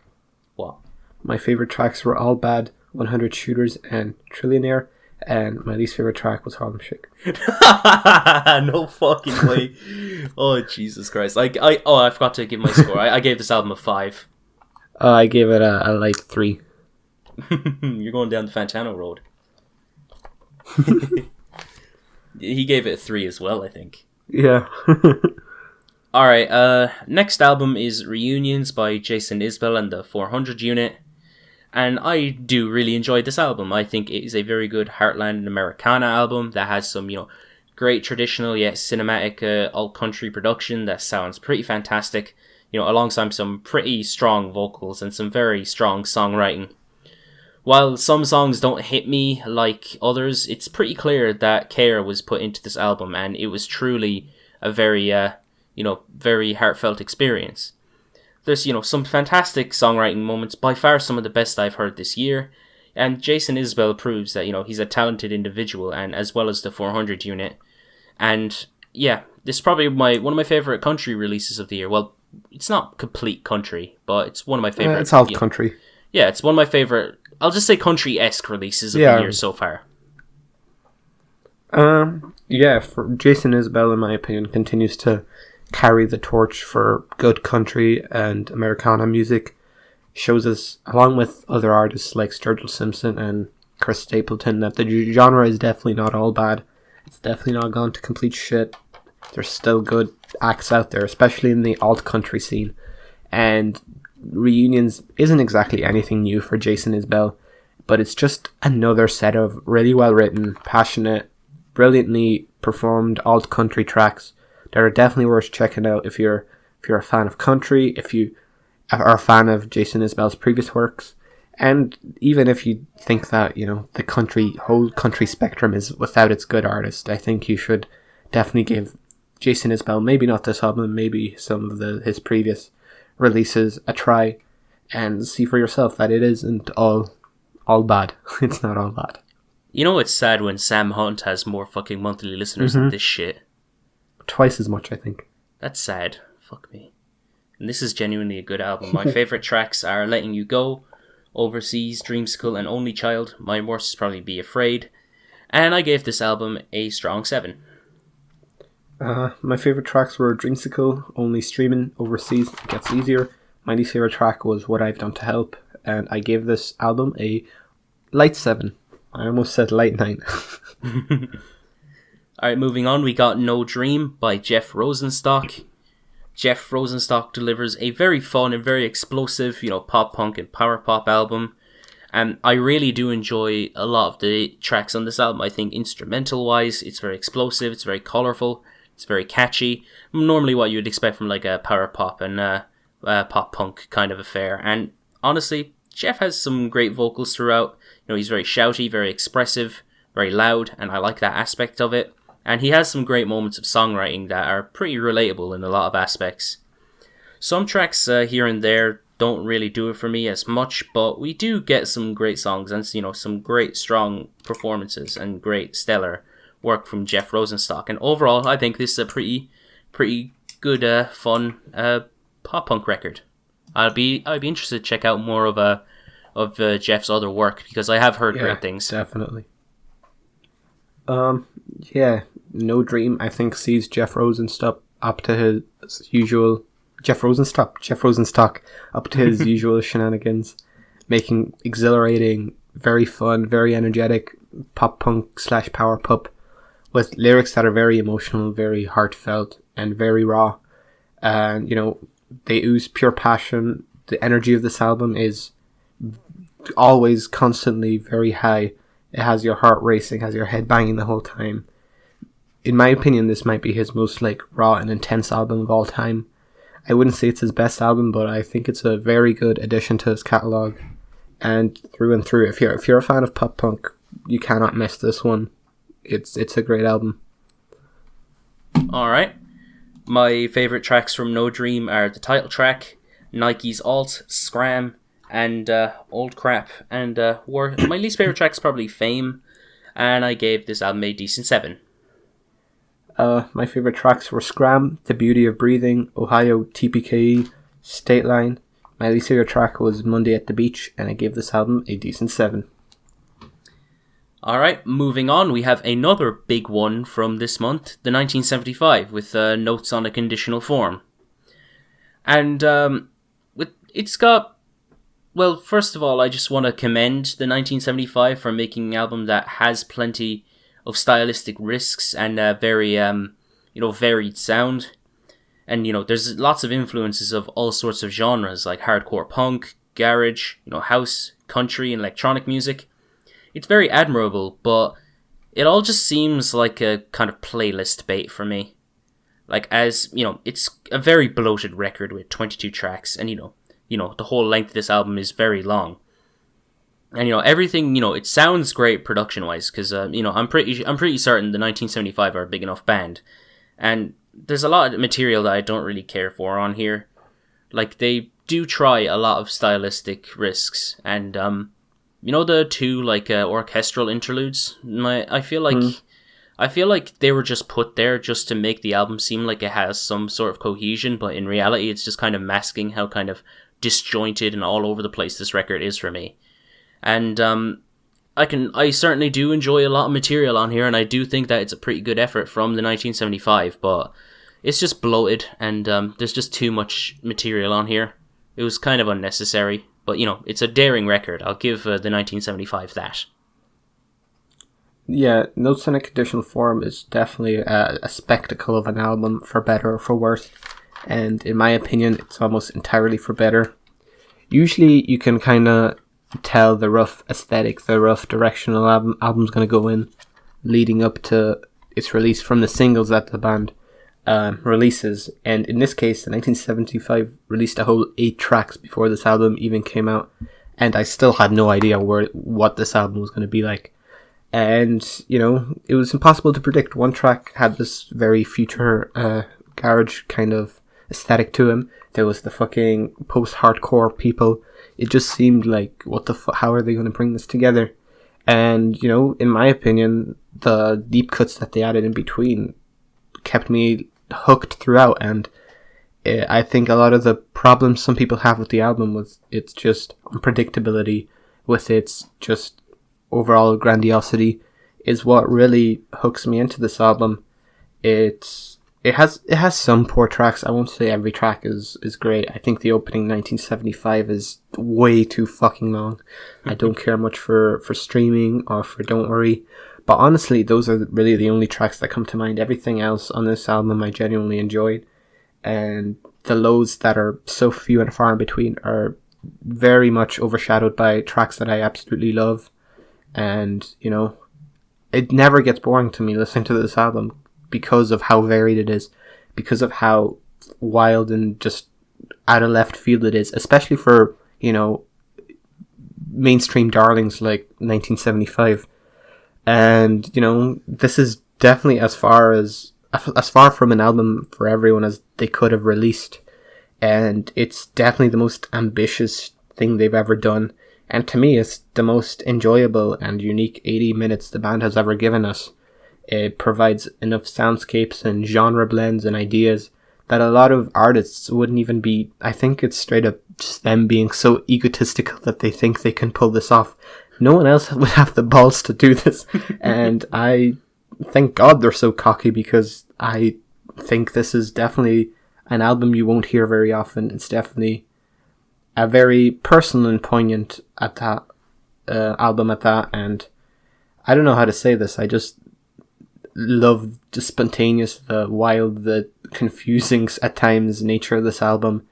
What? My favourite tracks were All Bad, 100 Shooters, and Trillionaire. And my least favourite track was Harlem Shake. No fucking way. Oh, Jesus Christ. I forgot to give my score. I gave this album a 5. I gave it a 3. You're going down the Fantano road. He gave it a 3 as well, I think. Yeah. Alright, next album is Reunions by Jason Isbell and the 400 Unit. And I do really enjoy this album. I think it is a very good Heartland Americana album that has some, great traditional yet cinematic alt-country production that sounds pretty fantastic, alongside some pretty strong vocals and some very strong songwriting. While some songs don't hit me like others, it's pretty clear that care was put into this album, and it was truly a very, very heartfelt experience. There's, some fantastic songwriting moments, by far some of the best I've heard this year, and Jason Isbell proves that, he's a talented individual, and as well as the 400 Unit. And, yeah, this is probably one of my favourite country releases of the year. Well, it's not complete country, but it's one of my favourite. It's alt country. Yeah, it's one of my favourite, I'll just say country-esque releases of the year so far. Yeah, for Jason Isbell, in my opinion, continues to carry the torch for good country and Americana music. Shows us, along with other artists like Sturgill Simpson and Chris Stapleton, that the genre is definitely not all bad. It's definitely not gone to complete shit. There's still good acts out there, especially in the alt country scene. And Reunions isn't exactly anything new for Jason Isbell, but it's just another set of really well written, passionate, brilliantly performed alt country tracks that are definitely worth checking out if you're a fan of country, if you are a fan of Jason Isbell's previous works, and even if you think that the whole country spectrum is without its good artist, I think you should definitely give Jason Isbell, maybe not this album, maybe some of his previous releases, a try, and see for yourself that it isn't all bad. It's not all bad. It's sad when Sam Hunt has more fucking monthly listeners than this shit. Twice as much, I think. That's sad. Fuck me. And this is genuinely a good album. My favorite tracks are Letting You Go, Overseas, Dreamsicle, and Only Child. My worst is probably Be Afraid. And I gave this album a strong 7. My favourite tracks were Dreamsicle, Only Streaming, Overseas, It Gets Easier. My least favourite track was What I've Done to Help, and I gave this album a light 7. I almost said light 9. Alright, moving on, we got No Dream by Jeff Rosenstock. Jeff Rosenstock delivers a very fun and very explosive, pop punk and power pop album. And I really do enjoy a lot of the tracks on this album. I think instrumental-wise, it's very explosive, it's very colourful, it's very catchy. Normally what you would expect from like a power pop and pop punk kind of affair. And honestly, Jeff has some great vocals throughout. He's very shouty, very expressive, very loud, and I like that aspect of it. And he has some great moments of songwriting that are pretty relatable in a lot of aspects. Some tracks here and there don't really do it for me as much, but we do get some great songs and some great strong performances and great stellar work from Jeff Rosenstock. And overall, I think this is a pretty good, fun pop punk record. I'd be interested to check out more of Jeff's other work because I have heard great things. Definitely. No Dream, I think, sees Jeff Rosenstock up to his usual shenanigans, making exhilarating, very fun, very energetic pop punk / power pop with lyrics that are very emotional, very heartfelt, and very raw. And they ooze pure passion. The energy of this album is always constantly very high. It has your heart racing, has your head banging the whole time. In my opinion, this might be his most raw and intense album of all time. I wouldn't say it's his best album, but I think it's a very good addition to his catalogue. And through, if you're a fan of pop punk, you cannot miss this one. It's a great album. All right. My favourite tracks from No Dream are the title track, Nike's Alt, Scram, and Old Crap. And my least favourite track is probably Fame, and I gave this album a decent 7. My favourite tracks were Scram, The Beauty of Breathing, Ohio, TPKE, State Line. My least favourite track was Monday at the Beach, and I gave this album a decent 7. Alright, moving on, we have another big one from this month, the 1975, with Notes on a Conditional Form. And it's got... Well, first of all, I just want to commend the 1975 for making an album that has plenty of stylistic risks and very, varied sound. And, there's lots of influences of all sorts of genres, like hardcore punk, garage, house, country, and electronic music. It's very admirable, but it all just seems like a kind of playlist bait for me. It's a very bloated record with 22 tracks, and, the whole length of this album is very long. And everything, it sounds great production-wise because I'm pretty certain the 1975 are a big enough band, and there's a lot of material that I don't really care for on here. Like, they do try a lot of stylistic risks, and the two orchestral interludes. I feel like they were just put there just to make the album seem like it has some sort of cohesion, but in reality, it's just kind of masking how kind of disjointed and all over the place this record is for me. And I certainly do enjoy a lot of material on here, and I do think that it's a pretty good effort from the 1975, but it's just bloated, and there's just too much material on here. It was kind of unnecessary, but it's a daring record. I'll give the 1975 that. Yeah, Notes on a Conditional Form is definitely a spectacle of an album, for better or for worse, and in my opinion, it's almost entirely for better. Usually, you can kind of tell the rough aesthetic, the rough direction an album's going to go in, leading up to its release from the singles that the band releases. And in this case, the 1975 released a whole 8 tracks before this album even came out, and I still had no idea what this album was going to be like. And it was impossible to predict. One track had this very future garage kind of aesthetic to him. There was the fucking post-hardcore people. It just seemed like, how are they going to bring this together? And, in my opinion, the deep cuts that they added in between kept me hooked throughout. And I think a lot of the problems some people have with the album, with its just unpredictability, with its just overall grandiosity, is what really hooks me into this album. It has some poor tracks. I won't say every track is great. I think the opening 1975 is way too fucking long. I don't care much for Streaming or for Don't Worry. But honestly, those are really the only tracks that come to mind. Everything else on this album I genuinely enjoyed. And the lows that are so few and far in between are very much overshadowed by tracks that I absolutely love. And, you know, it never gets boring to me listening to this album, because of how varied it is, because of how wild and just out of left field it is, especially for, you know, mainstream darlings like 1975. And, you know, this is definitely as far from an album for everyone as they could have released. And it's definitely the most ambitious thing they've ever done. And to me, it's the most enjoyable and unique 80 minutes the band has ever given us. It provides enough soundscapes and genre blends and ideas that a lot of artists wouldn't even be. I think it's straight up just them being so egotistical that they think they can pull this off. No one else would have the balls to do this. And I thank God they're so cocky, because I think this is definitely an album you won't hear very often. It's definitely a very personal and poignant at that album at that. And I don't know how to say this. I just love the spontaneous, the wild, the confusing at times nature of this album.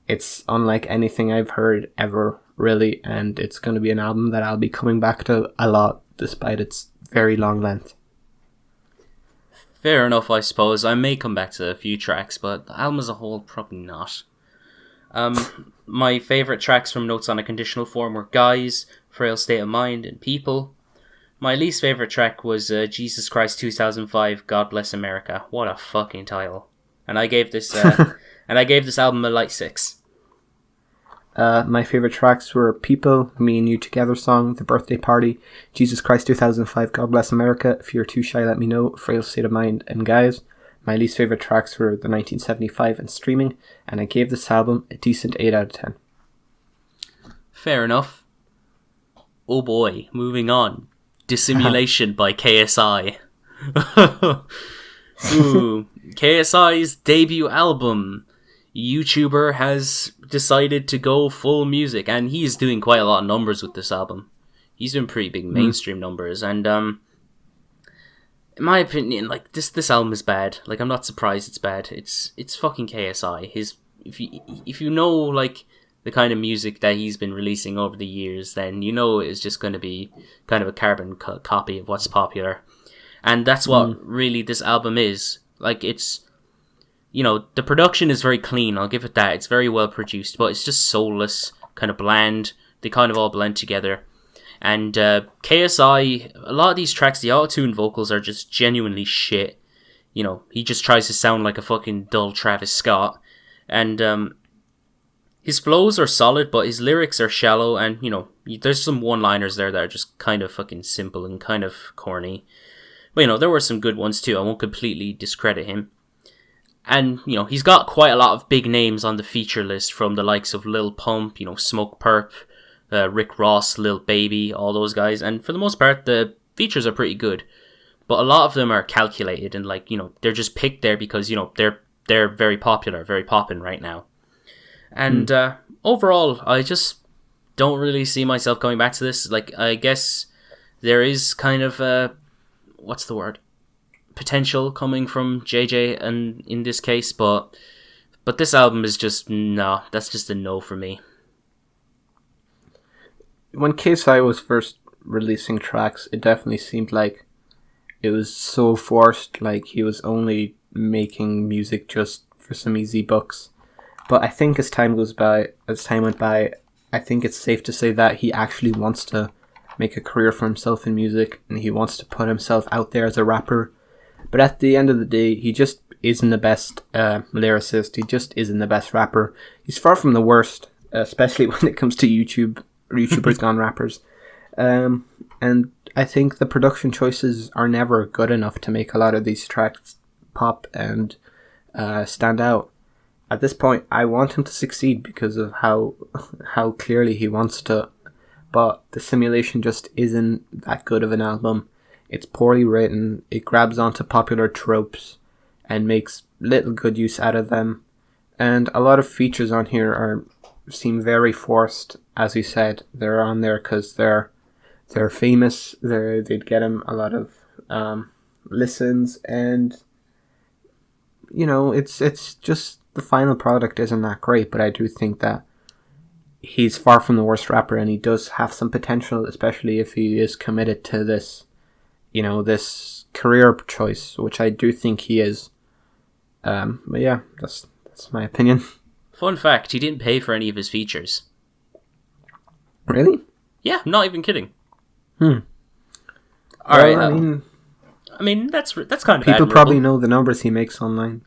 It's unlike anything I've heard ever, really, and it's going to be an album that I'll be coming back to a lot, despite its very long length. Fair enough, I suppose. I may come back to a few tracks, but the album as a whole, probably not. My favourite tracks from Notes on a Conditional Form were Guys, Frail State of Mind, and People. My least favourite track was Jesus Christ 2005, God Bless America. What a fucking title. And I gave this album a light 6. My favourite tracks were People, Me and You Together Song, The Birthday Party, Jesus Christ 2005, God Bless America, If You're Too Shy Let Me Know, Frail State of Mind, and Guys. My least favourite tracks were the 1975 and Streaming, and I gave this album a decent 8 out of 10. Fair enough. Oh boy, moving on. Dissimulation by KSI. Ooh, KSI's debut album. YouTuber has decided to go full music, and he's doing quite a lot of numbers with this album. He's doing pretty big mainstream numbers, and in my opinion, like this album is bad. Like, I'm not surprised it's bad. It's fucking KSI. If you know like the kind of music that he's been releasing over the years, then you know it's just going to be kind of a carbon copy of what's popular. And that's what really this album is. Like, it's, you know, the production is very clean, I'll give it that. It's very well produced, but it's just soulless, kind of bland. They kind of all blend together. And KSI, a lot of these tracks, the auto-tune vocals are just genuinely shit. You know, he just tries to sound like a fucking dull Travis Scott. And his flows are solid, but his lyrics are shallow, and, you know, there's some one-liners there that are just kind of fucking simple and kind of corny. But, you know, there were some good ones too. I won't completely discredit him. And, you know, he's got quite a lot of big names on the feature list, from the likes of Lil Pump, you know, Smoke Perp, Rick Ross, Lil Baby, all those guys. And for the most part, the features are pretty good. But a lot of them are calculated, and, like, you know, they're just picked there because, you know, they're very popular, very poppin' right now. And overall, I just don't really see myself going back to this. Like, I guess there is kind of what's the word? Potential coming from JJ, and in this case, but this album is just no. That's just a no for me. When KSI was first releasing tracks, it definitely seemed like it was so forced. Like, he was only making music just for some easy bucks. But I think as time went by, I think it's safe to say that he actually wants to make a career for himself in music, and he wants to put himself out there as a rapper. But at the end of the day, he just isn't the best lyricist. He just isn't the best rapper. He's far from the worst, especially when it comes to YouTubers gone rappers. And I think the production choices are never good enough to make a lot of these tracks pop and stand out. at this point, I want him to succeed because of how clearly he wants to. But the Simulation just isn't that good of an album. It's poorly written. It grabs onto popular tropes and makes little good use out of them. And a lot of features on here seem very forced. As we said, they're on there because they're famous. They'd get him a lot of listens, and it's just the final product isn't that great. But I do think that he's far from the worst rapper, and he does have some potential, especially if he is committed to this, this career choice, which I do think he is. But yeah, that's my opinion. Fun fact, he didn't pay for any of his features. Really? Yeah, not even kidding. Alright, I mean that's kind of people admirable. probably know the numbers he makes online.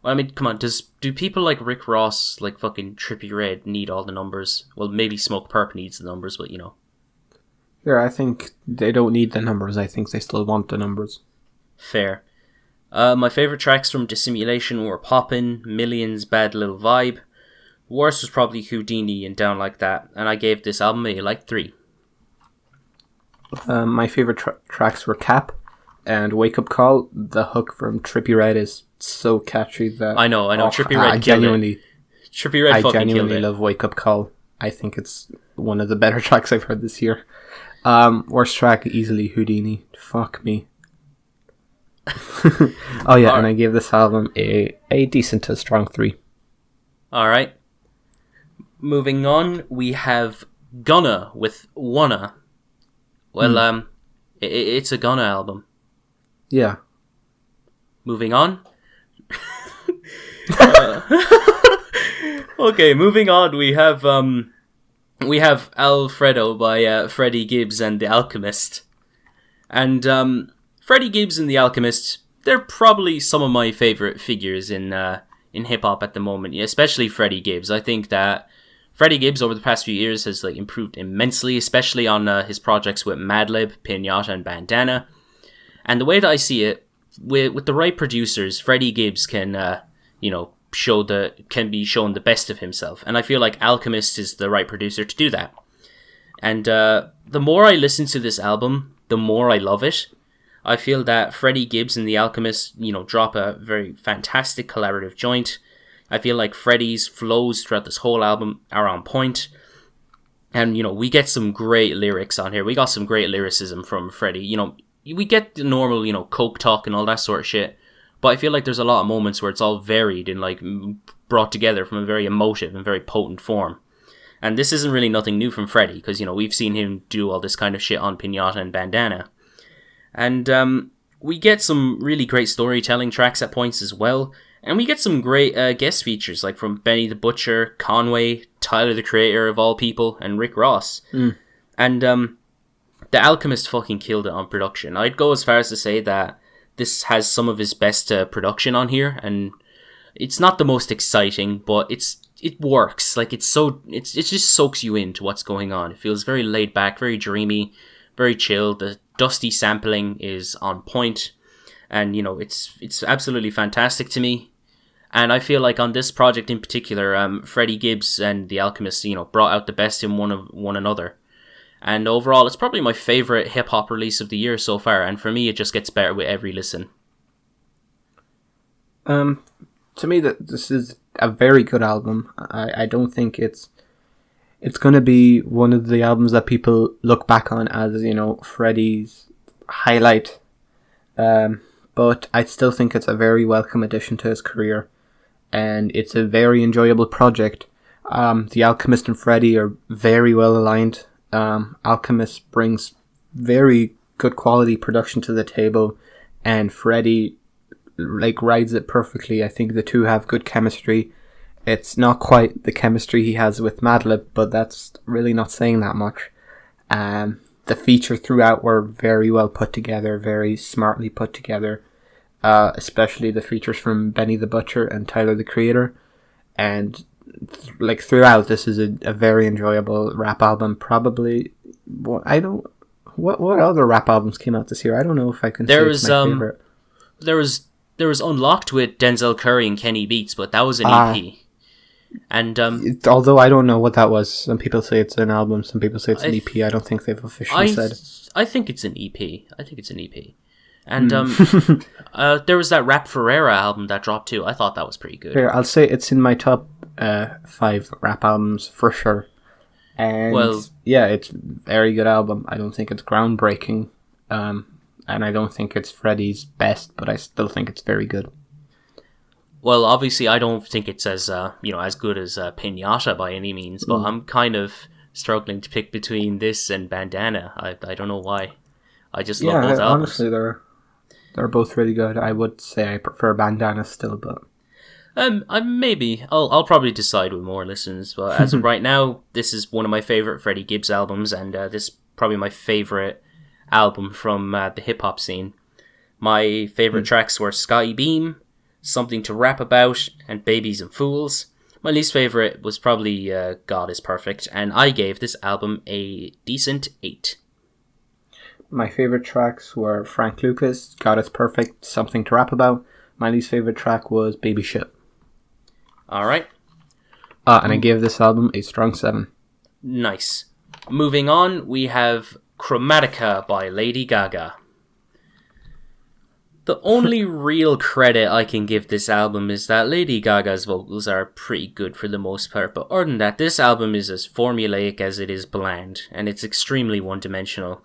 Well, I mean, come on, do people like Rick Ross, like fucking Trippie Redd, need all the numbers? Well, maybe Smoke Perp needs the numbers, but Yeah, I think they don't need the numbers. I think they still want the numbers. Fair. My favourite tracks from Dissimulation were Poppin', Millions, Bad Little Vibe. Worst was probably Houdini and Down Like That, and I gave this album a 3. My favourite tracks were Cap and Wake Up Call. The hook from Trippie Redd is so catchy that I know. Trippie Redd killed it. Trippie Redd fucking killed it. I genuinely love Wake Up Call. I think it's one of the better tracks I've heard this year. Worst track, easily Houdini. Fuck me. Oh yeah, and I gave this album a decent to strong 3. Alright. Moving on, we have Gunna with Wanna. Well, it's a Gunna album. Yeah. Moving on. Okay, moving on. We have Alfredo by Freddie Gibbs and The Alchemist. And Freddie Gibbs and The Alchemist, they're probably some of my favorite figures in hip hop at the moment, especially Freddie Gibbs. I think that Freddie Gibbs over the past few years has improved immensely, especially on his projects with Madlib, Pinata, and Bandana. And the way that I see it, with the right producers, Freddie Gibbs can be shown the best of himself. And I feel like Alchemist is the right producer to do that. And the more I listen to this album, the more I love it. I feel that Freddie Gibbs and The Alchemist, drop a very fantastic collaborative joint. I feel like Freddie's flows throughout this whole album are on point. And, we get some great lyrics on here. We got some great lyricism from Freddie. We get the normal, coke talk and all that sort of shit. But I feel like there's a lot of moments where it's all varied and, brought together from a very emotive and very potent form. And this isn't really nothing new from Freddie, because, we've seen him do all this kind of shit on Pinata and Bandana. And we get some really great storytelling tracks at points as well. And we get some great guest features, like from Benny the Butcher, Conway, Tyler the Creator of all people, and Rick Ross. And The Alchemist fucking killed it on production. I'd go as far as to say that this has some of his best production on here, and it's not the most exciting, but it works. It just soaks you into what's going on. It feels very laid back, very dreamy, very chill. The dusty sampling is on point, and it's absolutely fantastic to me. And I feel like on this project in particular, Freddie Gibbs and The Alchemist, brought out the best in one another. And overall, it's probably my favourite hip-hop release of the year so far, and for me, it just gets better with every listen. To me, this is a very good album. I don't think it's going to be one of the albums that people look back on as, Freddie's highlight. But I still think it's a very welcome addition to his career, and it's a very enjoyable project. The Alchemist and Freddie are very well aligned. Alchemist brings very good quality production to the table, and Freddie rides it perfectly. I think the two have good chemistry. It's not quite the chemistry he has with Madlib, but that's really not saying that much. The features throughout were very well put together, very smartly put together, especially the features from Benny the Butcher and Tyler the Creator. And throughout, this is a very enjoyable rap album. Probably, what other rap albums came out this year? I don't know if I can say it's my favorite. There there was Unlocked with Denzel Curry and Kenny Beats, but that was an EP. And although I don't know what that was, some people say it's an album, some people say it's an EP. I don't think they've officially said. I think it's an EP. And there was that Rap Ferreira album that dropped too. I thought that was pretty good. Here, I'll say it's in my top 5 rap albums for sure. And yeah, it's a very good album. I don't think it's groundbreaking, and I don't think it's Freddie's best, but I still think it's very good. Well, obviously, I don't think it's as as good as Pinata by any means, but I'm kind of struggling to pick between this and Bandana. I don't know why. I just love both albums. Honestly, they're both really good. I would say I prefer Bandana still, but I'll probably decide with more listens. But as of right now, this is one of my favorite Freddie Gibbs albums, and this is probably my favorite album from the hip hop scene. My favorite tracks were Sky Beam, Something to Rap About, and Babies and Fools. My least favorite was probably God is Perfect, and I gave this album a decent 8. My favorite tracks were Frank Lucas, God is Perfect, Something to Rap About. My least favorite track was Baby Shit. Alright. And I gave this album a strong 7. Nice. Moving on, we have Chromatica by Lady Gaga. The only real credit I can give this album is that Lady Gaga's vocals are pretty good for the most part, but other than that, this album is as formulaic as it is bland, and it's extremely one-dimensional.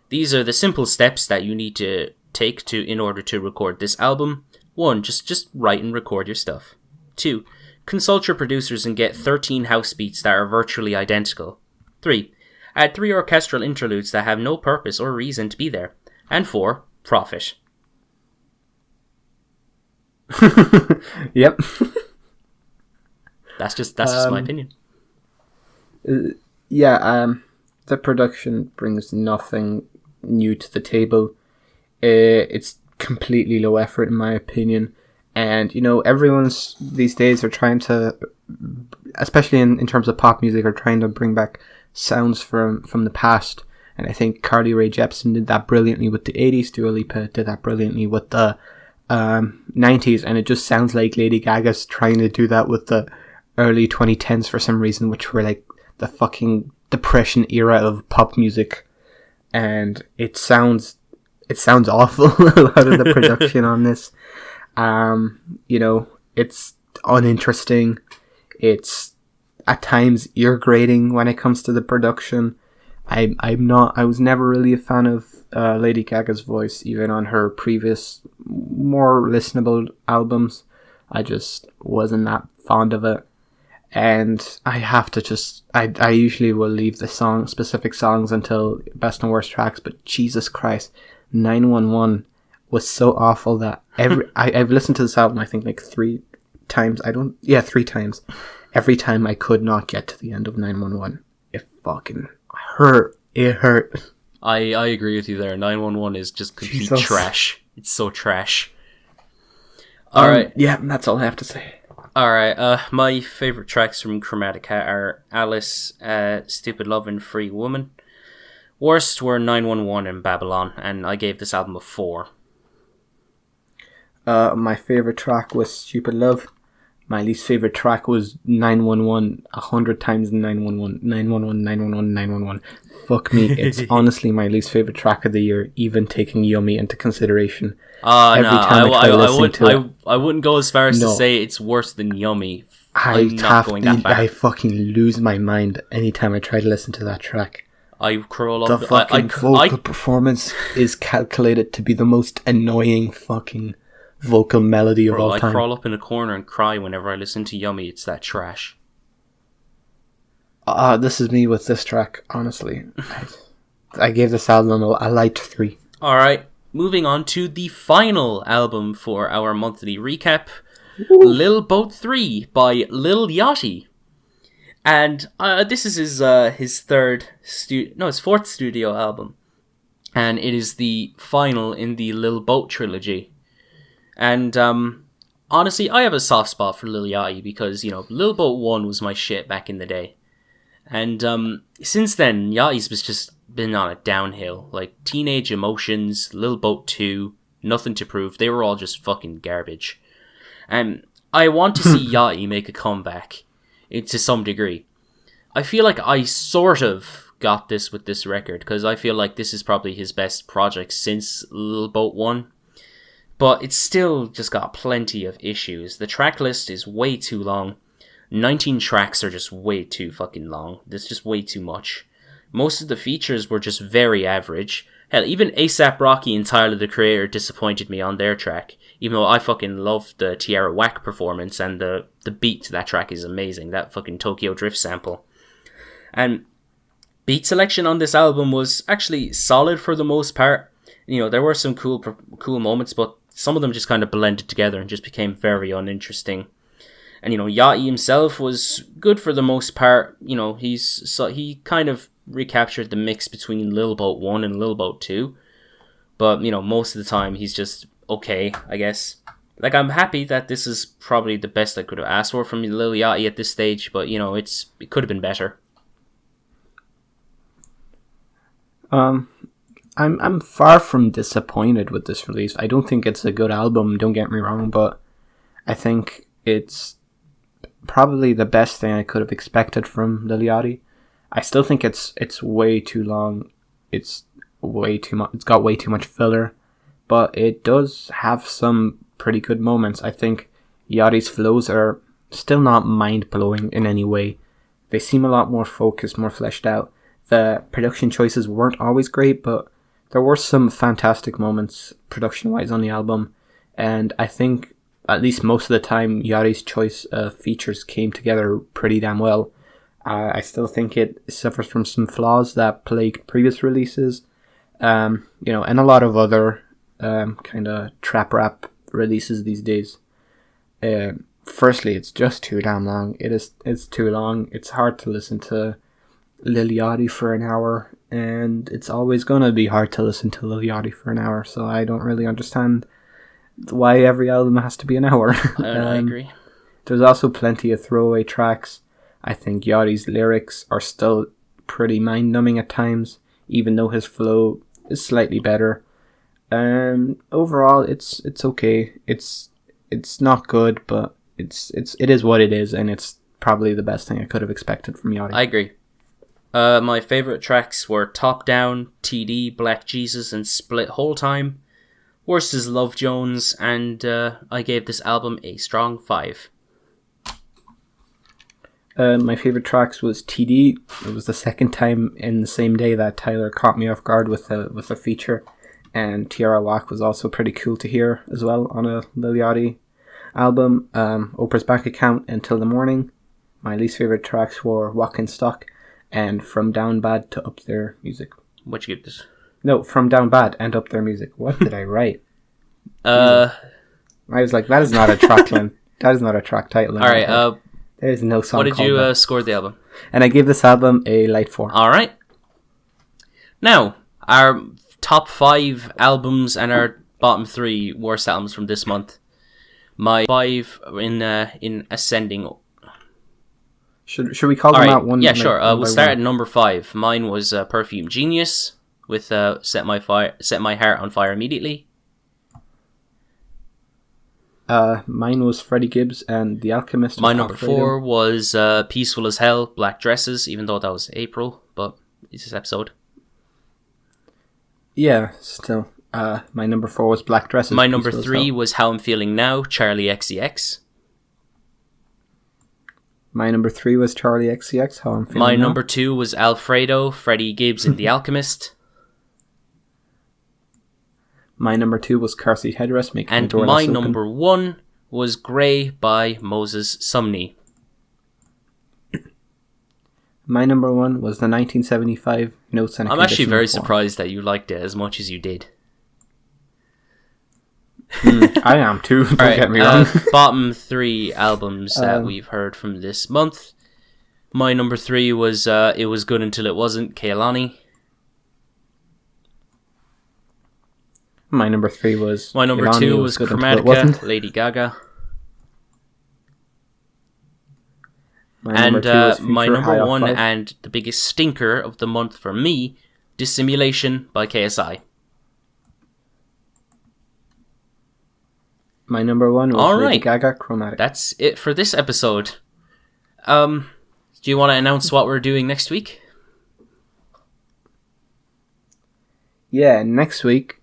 These are the simple steps that you need to take in order to record this album. 1. Just write and record your stuff. 2. Consult your producers and get 13 house beats that are virtually identical. 3. Add 3 orchestral interludes that have no purpose or reason to be there. And 4. Profit. Yep. That's just my opinion. The production brings nothing new to the table. It's completely low effort in my opinion, and everyone's these days are trying to, especially in terms of pop music, are trying to bring back sounds from the past. And I think Carly Rae Jepsen did that brilliantly with the 80s. Dua Lipa did that brilliantly with the 90s, and it just sounds like Lady Gaga's trying to do that with the early 2010s for some reason, which were like the fucking depression era of pop music, and it sounds awful. A lot of the production on this, it's uninteresting. It's at times ear grating when it comes to the production. I was never really a fan of Lady Gaga's voice, even on her previous, more listenable albums. I just wasn't that fond of it. And I have to I usually will leave the specific songs until best and worst tracks, but Jesus Christ, 911 was so awful that I've listened to this album, I think, like 3 times. 3 times. Every time I could not get to the end of 911. It fucking hurt. It hurt. I agree with you there. 911 is just complete trash. It's so trash. Alright. Yeah, that's all I have to say. Alright, my favourite tracks from Chromatica are Alice, Stupid Love and Free Woman. Worst were 911 and Babylon, and I gave this album a 4. My favourite track was Stupid Love. My least favourite track was 911, 100 times 911, 911, 911, 911. Fuck me, it's honestly my least favourite track of the year, even taking Yummy into consideration. I wouldn't go as far as to say it's worse than Yummy. I fucking lose my mind anytime I try to listen to that track. I crawl up. The fucking vocal performance is calculated to be the most annoying fucking vocal melody of all time. I crawl up in a corner and cry whenever I listen to Yummy. It's that trash. This is me with this track, honestly. I gave this album a light 3. Alright, moving on to the final album for our monthly recap. Ooh. Lil Boat 3 by Lil Yachty. And this is his fourth studio album. And it is the final in the Lil Boat trilogy. And honestly, I have a soft spot for Lil Yachty because, Lil Boat 1 was my shit back in the day. And since then, Yachty's just been on a downhill. Like Teenage Emotions, Lil Boat 2, Nothing to prove. They were all just fucking garbage. And I want to see Yachty make a comeback to some degree. I feel like I sort of got this with this record, because I feel like this is probably his best project since Lil Boat 1. But it's still just got plenty of issues. The track list is way too long. 19 tracks are just way too fucking long. There's just way too much. Most of the features were just very average. Hell, even A$AP Rocky and Tyler, the Creator, disappointed me on their track. Even though I fucking love the Tierra Whack performance, and the beat to that track is amazing. That fucking Tokyo Drift sample. And beat selection on this album was actually solid for the most part. You know, there were some cool moments, but some of them just kind of blended together and just became very uninteresting. And, you know, Yachty himself was good for the most part. You know, he kind of recaptured the mix between Lil Boat 1 and Lil Boat 2. But, you know, most of the time he's just okay, I guess. Like, I'm happy that this is probably the best I could have asked for from Lil Yachty at this stage, but, you know, it could have been better. I'm far from disappointed with this release. I don't think it's a good album, don't get me wrong, but I think it's probably the best thing I could have expected from Lil Yachty. I still think it's way too long. It's way too much. It's got way too much filler, but it does have some pretty good moments. I think Yachty's flows are still not mind-blowing in any way. They seem a lot more focused, more fleshed out. The production choices weren't always great, but there were some fantastic moments production-wise on the album, and I think at least most of the time Yachty's choice of features came together pretty damn well. I still think it suffers from some flaws that plagued previous releases, you know, and a lot of other kind of trap rap releases these days. Firstly, it's just too damn long. It's too long. It's hard to listen to Lil Yachty for an hour, and it's always gonna be hard to listen to Lil Yachty for an hour, so I don't really understand why every album has to be an hour. I agree. There's also plenty of throwaway tracks. I think Yachty's lyrics are still pretty mind-numbing at times, even though his flow is slightly better. Overall, it's okay. It's not good, but it is what it is, and it's probably the best thing I could have expected from Yachty. I agree. My favourite tracks were Top Down, TD, Black Jesus, and Split Whole Time. Worst is Love Jones, and I gave this album a strong 5. My favourite tracks was TD. It was the second time in the same day that Tyler caught me off guard with a feature, and Tierra Whack was also pretty cool to hear as well on a Lil Yachty album. Oprah's Bank Account, Until the Morning. My least favourite tracks were Walkin' Stock and From Down Bad to Up Their Music. What'd you give this? No, From Down Bad and Up Their Music. What did I write? I was like, that is not a track line. That is not a track title. Alright, there is no song. What did you score the album? And I gave this album a light 4. Alright. Now, our top 5 albums and our bottom 3 worst albums from this month. My 5 in ascending. Should we call them out one? Yeah, sure. We'll start at number 5. Mine was Perfume Genius with Set My Heart on Fire Immediately. Mine was Freddie Gibbs and The Alchemist. My number 4 was Peaceful as Hell, Black Dresses, even though that was April, but it's this episode. Yeah, still. My number 4 was Black Dresses. My number 3 was How I'm Feeling Now, Charli XCX. My number 3 was Charli XCX, How I'm Feeling Now. My number 2 was Alfredo, Freddie Gibbs and The Alchemist. My number 2 was Seat Headrest, Making and the Door my Less Open. number 1 was Grey by Moses Sumney. My number 1 was the 1975 Notes and a I'm actually Condition very of War. surprised that you liked it as much as you did. I am too, don't get me wrong. Bottom 3 albums that we've heard from this month. My number 3 was It Was Good Until It Wasn't, Kehlani. My number 3 was... My number Kehlani, 2 was Chromatica, Lady Gaga. And my number 1 and the biggest stinker of the month for me, Dissimulation by KSI. My number one was Lady Gaga, Chromatic. That's it for this episode. Do you want to announce what we're doing next week? Yeah, next week,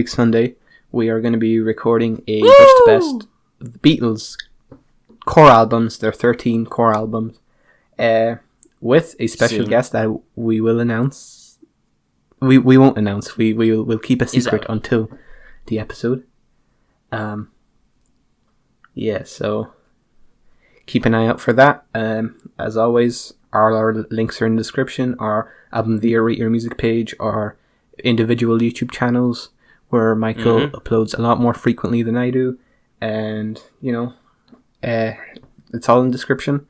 Sunday, we are going to be recording a Worst Best Beatles core albums, their 13 core albums, with a special guest that we will announce. We won't announce. We'll keep a secret until the episode. So keep an eye out for that. As always, all our links are in the description. Our Album of the Year Rate Your Music page, our individual YouTube channels where Michael uploads a lot more frequently than I do, and it's all in the description.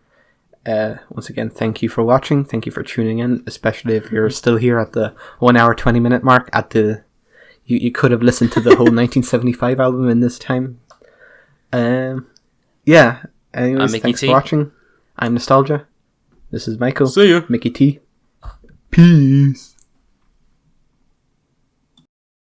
Once again, thank you for watching. Thank you for tuning in, especially if you're still here at the 1 hour 20 minute mark. You could have listened to the whole 1975 album in this time. Anyways, thanks for watching. I'm Nostalgia. This is Michael. See you. Mickey T. Peace.